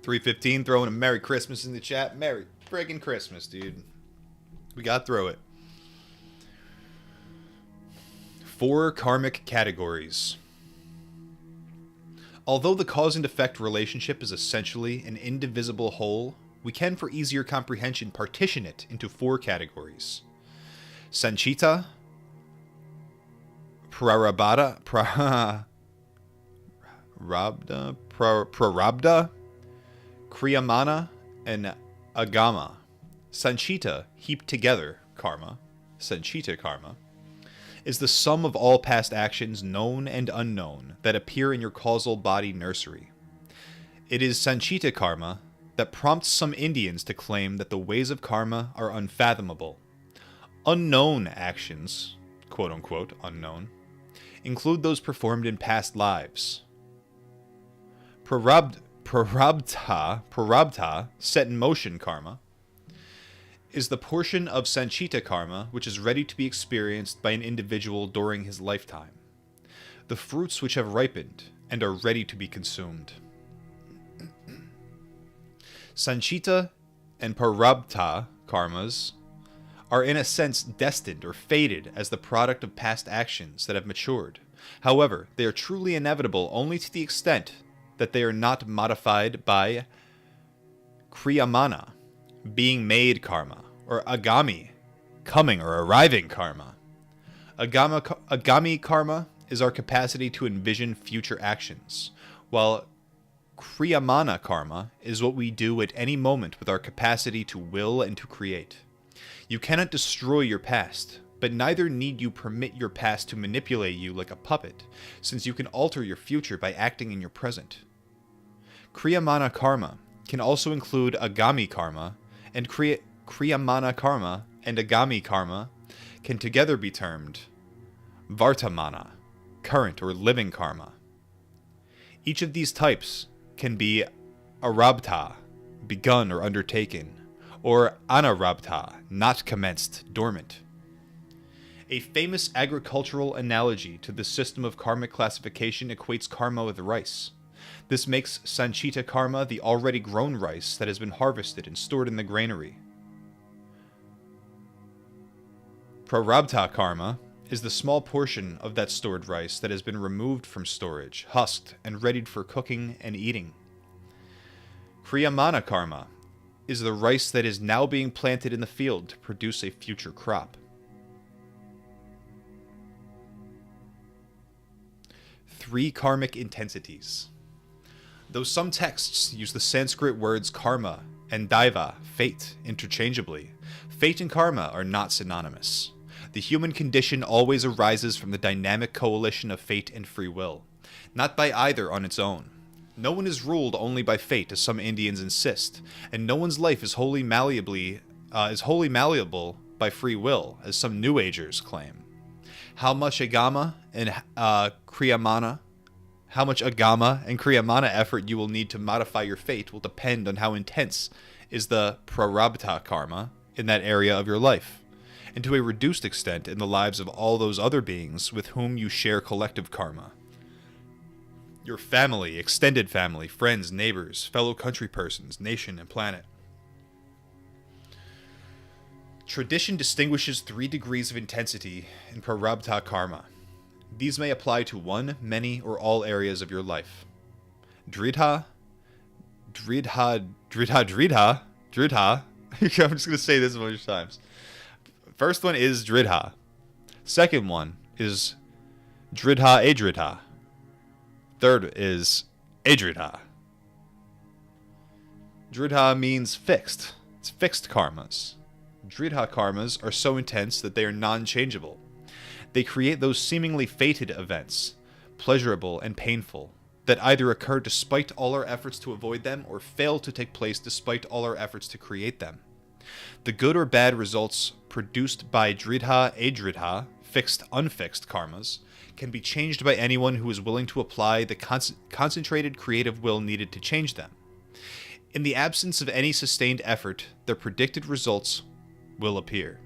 $3.15 throwing a Merry Christmas in the chat. Merry friggin' Christmas, dude. We got through it. 4 karmic categories. Although the cause and effect relationship is essentially an indivisible whole, we can, for easier comprehension, partition it into 4 categories. Sanchita, Prarabdha, Kriyamana, and Agama. Sanchita, heaped together, karma, Sanchita karma, is the sum of all past actions, known and unknown, that appear in your causal body nursery. It is Sanchita karma that prompts some Indians to claim that the ways of karma are unfathomable. Unknown actions, quote-unquote unknown, include those performed in past lives. Prarabdha, set in motion karma, is the portion of Sanchita karma which is ready to be experienced by an individual during his lifetime. The fruits which have ripened and are ready to be consumed. Sanchita and Prarabdha karmas are in a sense destined or fated as the product of past actions that have matured. However, they are truly inevitable only to the extent that they are not modified by Kriyamana, being made karma, or Agami, coming or arriving karma. Agami karma is our capacity to envision future actions, while Kriyamana karma is what we do at any moment with our capacity to will and to create. You cannot destroy your past, but neither need you permit your past to manipulate you like a puppet, since you can alter your future by acting in your present. Kriyamana karma can also include Agami karma, and Kriyamana karma and Agami karma can together be termed Vartamana, current or living karma. Each of these types can be Arabdha, begun or undertaken, or Anarabdha, not commenced, dormant. A famous agricultural analogy to the system of karmic classification equates karma with rice. This makes Sanchita karma the already grown rice that has been harvested and stored in the granary. Prarabdha karma is the small portion of that stored rice that has been removed from storage, husked, and readied for cooking and eating. Kriyamana karma is the rice that is now being planted in the field to produce a future crop. 3 karmic intensities. Though some texts use the Sanskrit words karma and daiva, fate, interchangeably, fate and karma are not synonymous. The human condition always arises from the dynamic coalition of fate and free will, not by either on its own. No one is ruled only by fate, as some Indians insist, and no one's life is wholly malleable by free will, as some New Agers claim. How much agama and kriyamana effort you will need to modify your fate will depend on how intense is the prarabdha karma in that area of your life, and to a reduced extent in the lives of all those other beings with whom you share collective karma. Your family, extended family, friends, neighbors, fellow country persons, nation, and planet. Tradition distinguishes 3 degrees of intensity in prarabdha karma. These may apply to one, many, or all areas of your life. Dridha. I'm just going to say this a bunch of times. First one is Dridha. Second one is Dridha Adridha. Third is Adridha. Dridha means fixed. It's fixed karmas. Dridha karmas are so intense that they are non-changeable. They create those seemingly fated events, pleasurable and painful, that either occur despite all our efforts to avoid them or fail to take place despite all our efforts to create them. The good or bad results produced by Dridha Adridha, fixed unfixed karmas, can be changed by anyone who is willing to apply the concentrated creative will needed to change them. In the absence of any sustained effort, their predicted results will appear.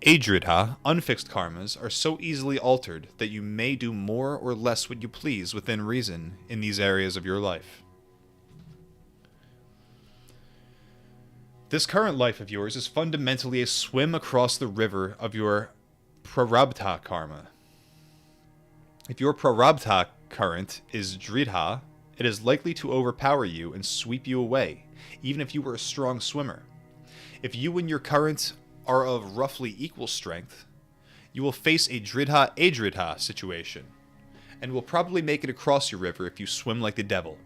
Adridha, unfixed karmas, are so easily altered that you may do more or less what you please within reason in these areas of your life. This current life of yours is fundamentally a swim across the river of your prarabdha karma. If your prarabdha current is Dridha, it is likely to overpower you and sweep you away, even if you were a strong swimmer. If you and your current are of roughly equal strength, you will face a Dridha Adridha situation, and will probably make it across your river if you swim like the devil.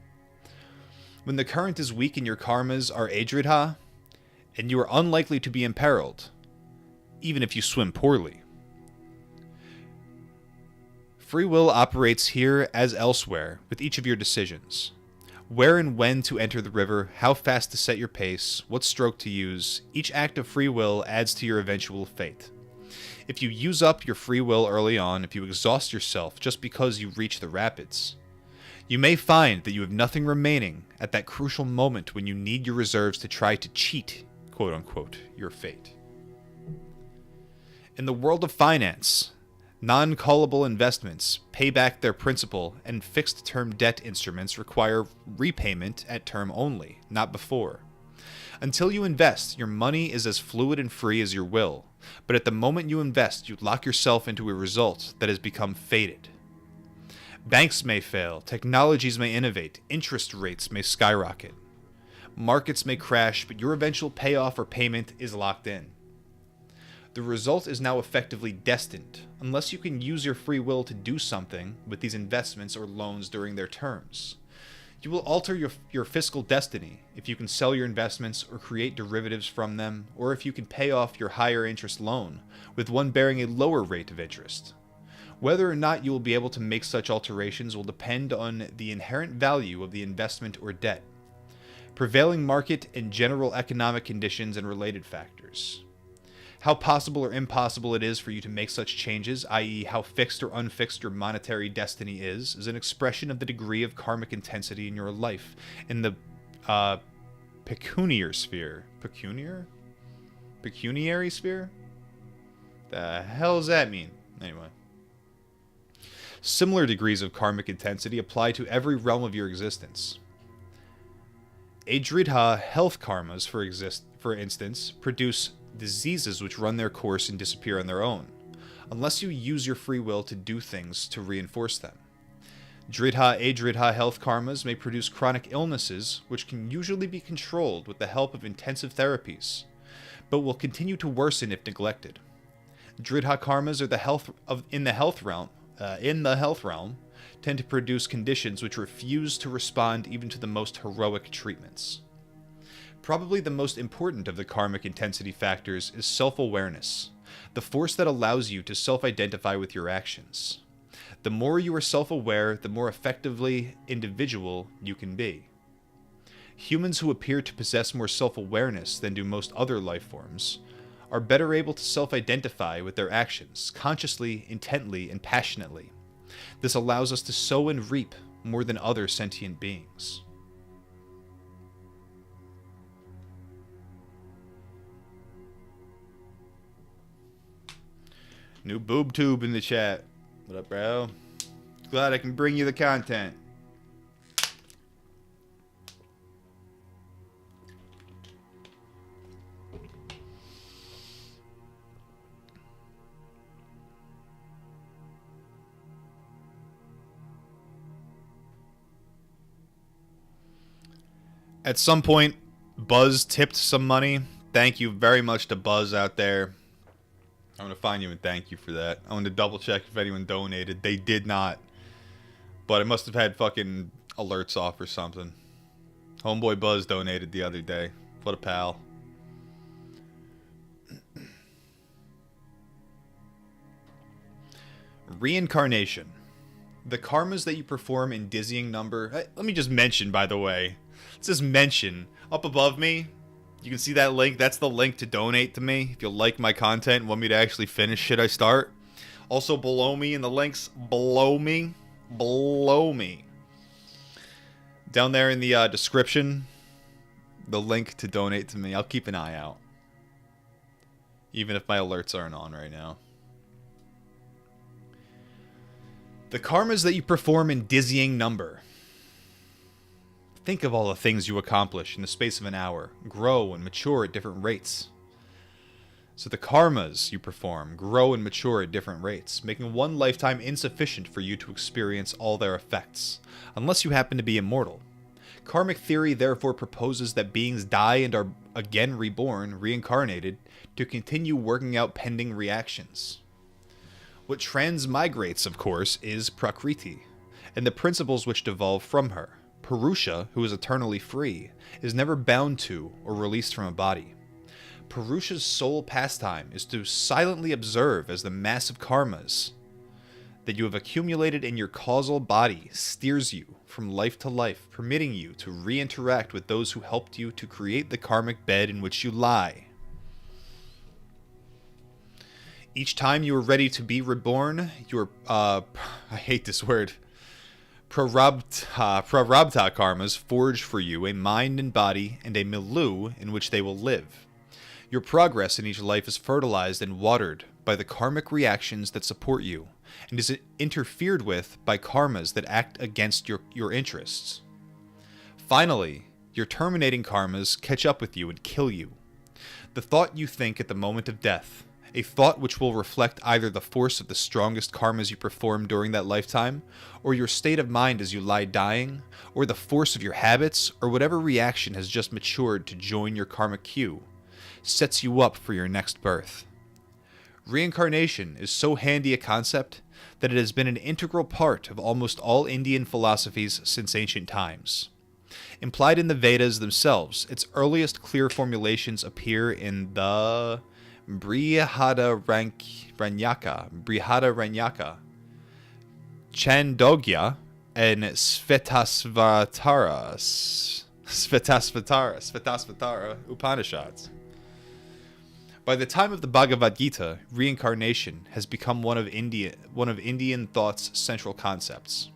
When the current is weak and your karmas are Adridha, and you are unlikely to be imperiled, even if you swim poorly. Free will operates here as elsewhere with each of your decisions. Where and when to enter the river, how fast to set your pace, what stroke to use, each act of free will adds to your eventual fate. If you use up your free will early on, if you exhaust yourself just because you reach the rapids, you may find that you have nothing remaining at that crucial moment when you need your reserves to try to cheat, quote-unquote, your fate. In the world of finance, non-callable investments pay back their principal, and fixed-term debt instruments require repayment at term only, not before. Until you invest, your money is as fluid and free as your will, but at the moment you invest, you lock yourself into a result that has become fated. Banks may fail, technologies may innovate, interest rates may skyrocket. Markets may crash, but your eventual payoff or payment is locked in. The result is now effectively destined, unless you can use your free will to do something with these investments or loans during their terms. You will alter your fiscal destiny if you can sell your investments or create derivatives from them, or if you can pay off your higher interest loan with one bearing a lower rate of interest. Whether or not you will be able to make such alterations will depend on the inherent value of the investment or debt, prevailing market and general economic conditions and related factors. How possible or impossible it is for you to make such changes, i.e. how fixed or unfixed your monetary destiny is an expression of the degree of karmic intensity in your life in the pecuniary sphere. Pecuniary sphere? The hell does that mean? Anyway. Similar degrees of karmic intensity apply to every realm of your existence. Adridha health karmas, for instance, produce diseases which run their course and disappear on their own, unless you use your free will to do things to reinforce them. Dridha Adridha health karmas may produce chronic illnesses which can usually be controlled with the help of intensive therapies, but will continue to worsen if neglected. Dridha karmas are in the health realm tend to produce conditions which refuse to respond even to the most heroic treatments. Probably the most important of the karmic intensity factors is self-awareness, the force that allows you to self-identify with your actions. The more you are self-aware, the more effectively individual you can be. Humans who appear to possess more self-awareness than do most other life forms are better able to self-identify with their actions, consciously, intently, and passionately. This allows us to sow and reap more than other sentient beings. New boob tube in the chat. What up, bro? Glad I can bring you the content. At some point, Buzz tipped some money. Thank you very much to Buzz out there. I'm going to find you and thank you for that. I want to double check if anyone donated. They did not. But I must have had fucking alerts off or something. Homeboy Buzz donated the other day. What a pal. Reincarnation. The karmas that you perform in dizzying number... Let me just mention, by the way. It says mention. Up above me, you can see that link. That's the link to donate to me. If you like my content and want me to actually finish shit I start. Also below me in the links. Below me. Down there in the description. The link to donate to me. I'll keep an eye out. Even if my alerts aren't on right now. The karmas that you perform in dizzying number. Think of all the things you accomplish in the space of an hour. Grow and mature at different rates. So the karmas you perform grow and mature at different rates, making one lifetime insufficient for you to experience all their effects, unless you happen to be immortal. Karmic theory therefore proposes that beings die and are again reborn, reincarnated, to continue working out pending reactions. What transmigrates, of course, is Prakriti, and the principles which devolve from her. Purusha, who is eternally free, is never bound to or released from a body. Purusha's sole pastime is to silently observe as the massive karmas that you have accumulated in your causal body steers you from life to life, permitting you to re-interact with those who helped you to create the karmic bed in which you lie. Each time you are ready to be reborn, your, I hate this word, prarabdha karmas forge for you a mind and body and a milieu in which they will live. Your progress in each life is fertilized and watered by the karmic reactions that support you, and is interfered with by karmas that act against your interests. Finally, your terminating karmas catch up with you and kill you. The thought you think at the moment of death, a thought which will reflect either the force of the strongest karmas you performed during that lifetime, or your state of mind as you lie dying, or the force of your habits, or whatever reaction has just matured to join your karmic queue, sets you up for your next birth. Reincarnation is so handy a concept that it has been an integral part of almost all Indian philosophies since ancient times. Implied in the Vedas themselves, its earliest clear formulations appear in the Brihadaranyaka, Chandogya, and Svetasvatara Upanishads. By the time of the Bhagavad Gita, reincarnation has become one of Indian thought's central concepts.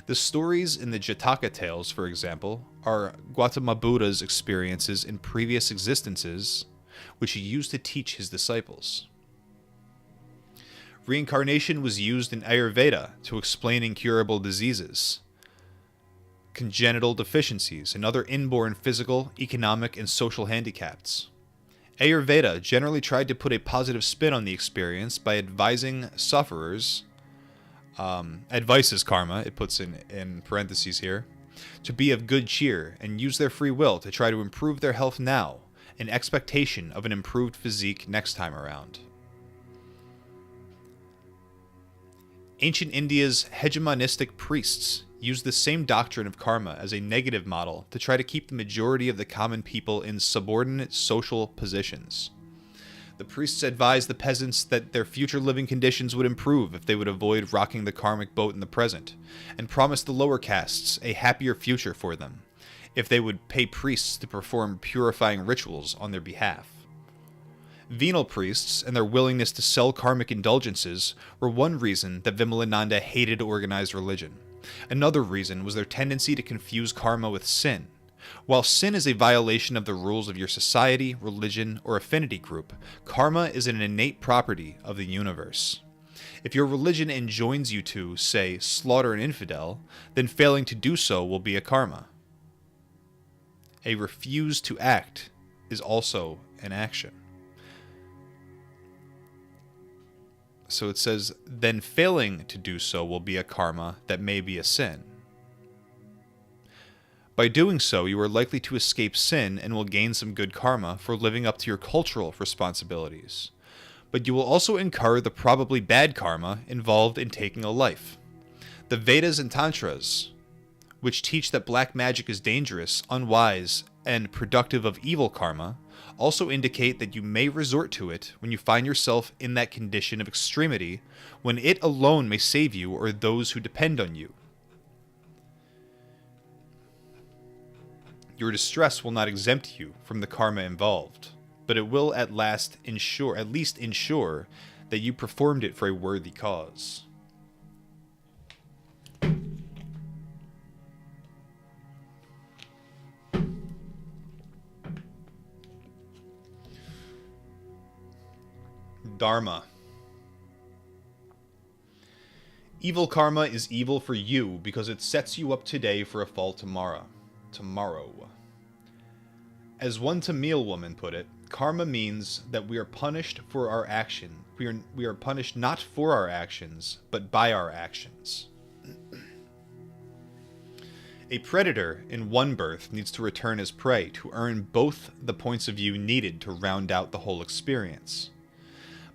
The stories in the Jataka tales, for example, are Gautama Buddha's experiences in previous existences, which he used to teach his disciples. Reincarnation was used in Ayurveda to explain incurable diseases, congenital deficiencies, and other inborn physical, economic, and social handicaps. Ayurveda generally tried to put a positive spin on the experience by advising sufferers, advices karma, it puts in parentheses here, to be of good cheer and use their free will to try to improve their health now, in expectation of an improved physique next time around. Ancient India's hegemonistic priests used the same doctrine of karma as a negative model to try to keep the majority of the common people in subordinate social positions. The priests advised the peasants that their future living conditions would improve if they would avoid rocking the karmic boat in the present, and promised the lower castes a happier future for them if they would pay priests to perform purifying rituals on their behalf. Venal priests and their willingness to sell karmic indulgences were one reason that Vimalananda hated organized religion. Another reason was their tendency to confuse karma with sin. While sin is a violation of the rules of your society, religion, or affinity group, karma is an innate property of the universe. If your religion enjoins you to, say, slaughter an infidel, then failing to do so will be a karma. A refuse to act is also an action. So it says, then failing to do so will be a karma that may be a sin. By doing so, you are likely to escape sin and will gain some good karma for living up to your cultural responsibilities. But you will also incur the probably bad karma involved in taking a life. The Vedas and Tantras, which teach that black magic is dangerous, unwise, and productive of evil karma, also indicate that you may resort to it when you find yourself in that condition of extremity, when it alone may save you or those who depend on you. Your distress will not exempt you from the karma involved, but it will at least ensure that you performed it for a worthy cause. Dharma. Evil karma is evil for you because it sets you up today for a fall tomorrow. As one Tamil woman put it, karma means that we are punished for our action. We are punished not for our actions, but by our actions. A predator in one birth needs to return as prey to earn both the points of view needed to round out the whole experience.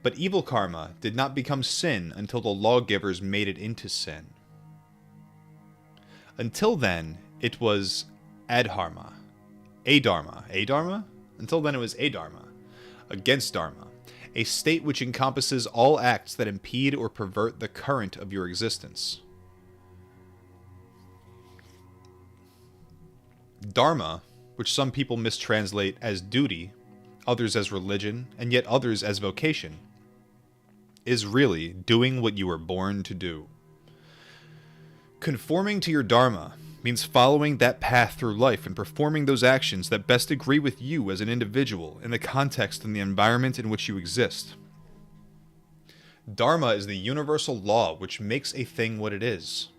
But evil karma did not become sin until the lawgivers made it into sin. Until then, it was adharma. Adharma? Until then it was adharma. Against dharma. A state which encompasses all acts that impede or pervert the current of your existence. Dharma, which some people mistranslate as duty, others as religion, and yet others as vocation, is really doing what you were born to do. Conforming to your dharma means following that path through life and performing those actions that best agree with you as an individual in the context and the environment in which you exist. Dharma is the universal law which makes a thing what it is.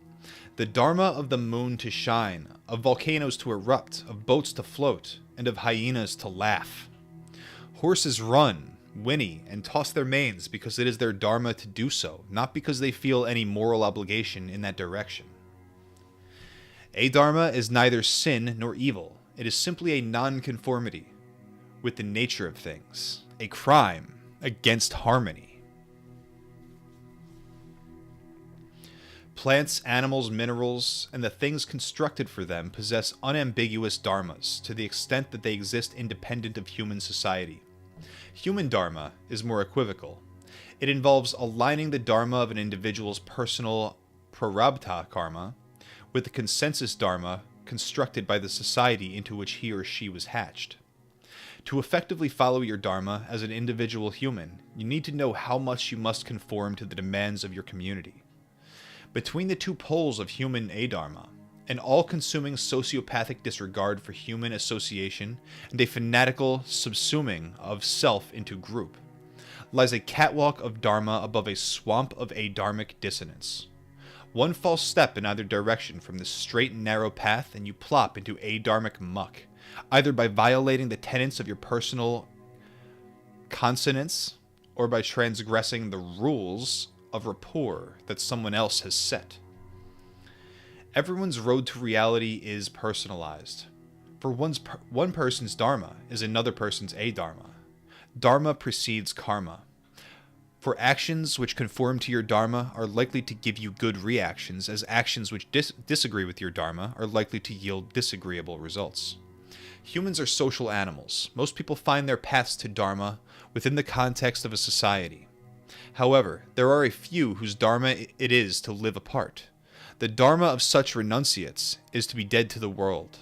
The dharma of the moon to shine, of volcanoes to erupt, of boats to float, and of hyenas to laugh. Horses run, whinny, and toss their manes because it is their dharma to do so, not because they feel any moral obligation in that direction. Adharma is neither sin nor evil. It is simply a non-conformity with the nature of things, a crime against harmony. Plants, animals, minerals, and the things constructed for them possess unambiguous dharmas to the extent that they exist independent of human society. Human dharma is more equivocal. It involves aligning the dharma of an individual's personal prarabdha karma with the consensus dharma constructed by the society into which he or she was hatched. To effectively follow your dharma as an individual human, you need to know how much you must conform to the demands of your community. Between the two poles of human adharma, an all-consuming sociopathic disregard for human association and a fanatical subsuming of self into group, lies a catwalk of dharma above a swamp of adharmic dissonance. One false step in either direction from this straight and narrow path and you plop into adharmic muck, either by violating the tenets of your personal consonance or by transgressing the rules of rapport that someone else has set. Everyone's road to reality is personalized. For one person's dharma is another person's adharma. Dharma precedes karma. For actions which conform to your dharma are likely to give you good reactions, as actions which disagree with your dharma are likely to yield disagreeable results. Humans are social animals. Most people find their paths to dharma within the context of a society. However, there are a few whose dharma it is to live apart. The dharma of such renunciates is to be dead to the world.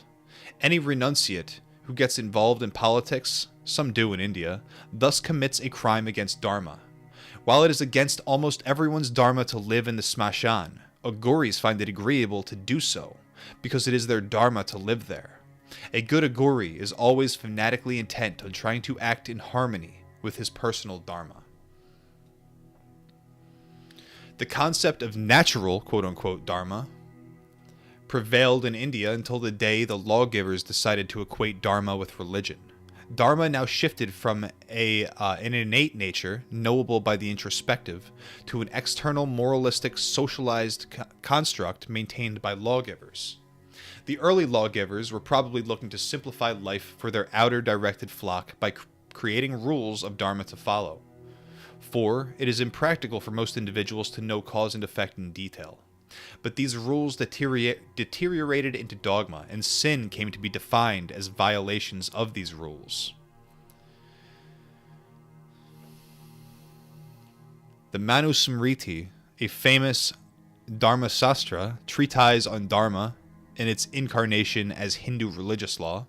Any renunciate who gets involved in politics, some do in India, thus commits a crime against dharma. While it is against almost everyone's dharma to live in the smashan, agoris find it agreeable to do so, because it is their dharma to live there. A good agory is always fanatically intent on trying to act in harmony with his personal dharma. The concept of natural, quote-unquote, dharma prevailed in India until the day the lawgivers decided to equate dharma with religion. Dharma now shifted from an innate nature, knowable by the introspective, to an external, moralistic, socialized construct maintained by lawgivers. The early lawgivers were probably looking to simplify life for their outer directed flock by creating rules of Dharma to follow. For it is impractical for most individuals to know cause and effect in detail. But these rules deteriorated into dogma, and sin came to be defined as violations of these rules. The Manusmriti, a famous Dharma Sastra, treatise on Dharma in its incarnation as Hindu religious law,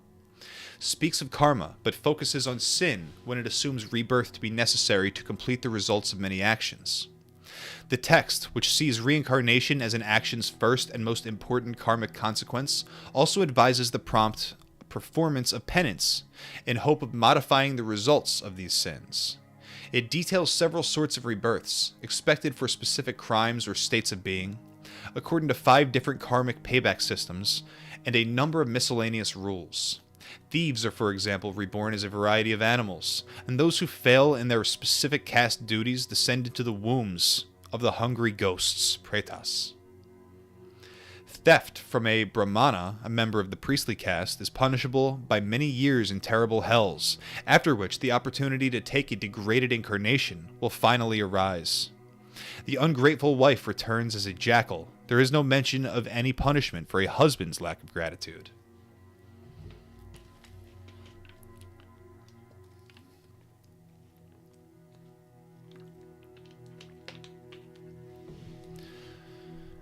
speaks of karma, but focuses on sin when it assumes rebirth to be necessary to complete the results of many actions. The text, which sees reincarnation as an action's first and most important karmic consequence, also advises the prompt performance of penance in hope of modifying the results of these sins. It details several sorts of rebirths, expected for specific crimes or states of being, according to 5 different karmic payback systems, and a number of miscellaneous rules. Thieves are, for example, reborn as a variety of animals, and those who fail in their specific caste duties descend into the wombs of the hungry ghosts, pretas. Theft from a brahmana, a member of the priestly caste, is punishable by many years in terrible hells, after which the opportunity to take a degraded incarnation will finally arise. The ungrateful wife returns as a jackal. There is no mention of any punishment for a husband's lack of gratitude.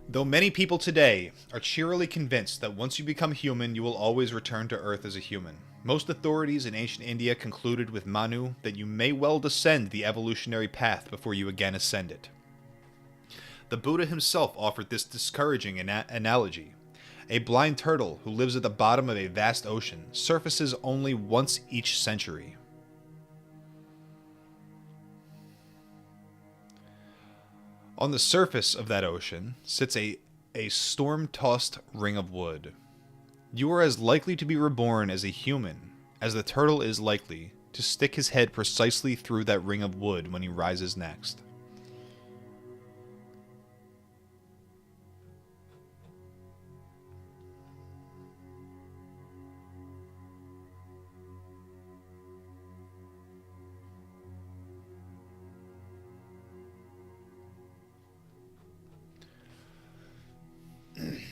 Though many people today are cheerily convinced that once you become human, you will always return to Earth as a human, most authorities in ancient India concluded with Manu that you may well descend the evolutionary path before you again ascend it. The Buddha himself offered this discouraging analogy. A blind turtle who lives at the bottom of a vast ocean surfaces only once each century. On the surface of that ocean sits a storm-tossed ring of wood. You are as likely to be reborn as a human as the turtle is likely to stick his head precisely through that ring of wood when he rises next.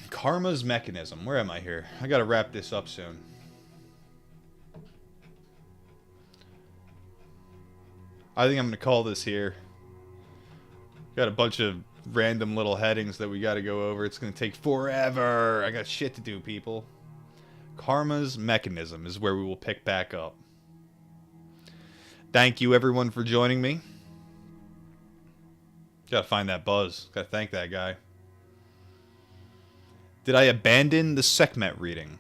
Karma's mechanism. Where am I here? I gotta wrap this up soon. I think I'm gonna call this here. Got a bunch of random little headings that we gotta go over. It's gonna take forever. I got shit to do, people. Karma's mechanism is where we will pick back up. Thank you, everyone, for joining me. Gotta find that buzz. Gotta thank that guy. Did I abandon the Sekhmet reading?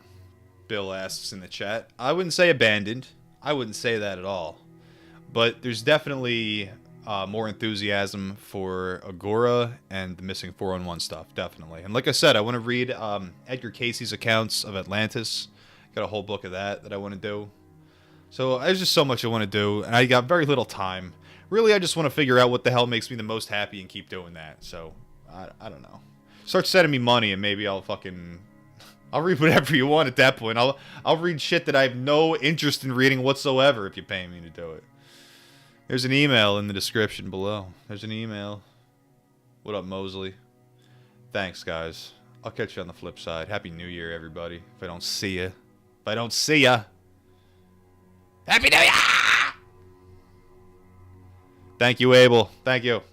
Bill asks in the chat. I wouldn't say abandoned. I wouldn't say that at all. But there's definitely more enthusiasm for Agora and the missing 411 stuff, definitely. And like I said, I want to read Edgar Casey's accounts of Atlantis. Got a whole book of that I want to do. So there's just so much I want to do, and I got very little time. Really, I just want to figure out what the hell makes me the most happy and keep doing that. So, I don't know. Start sending me money and maybe I'll read whatever you want at that point. I'll read shit that I have no interest in reading whatsoever if you pay me to do it. There's an email in the description below. There's an email. What up, Mosley? Thanks, guys. I'll catch you on the flip side. Happy New Year, everybody. If I don't see ya. Happy New Year! Thank you, Abel. Thank you.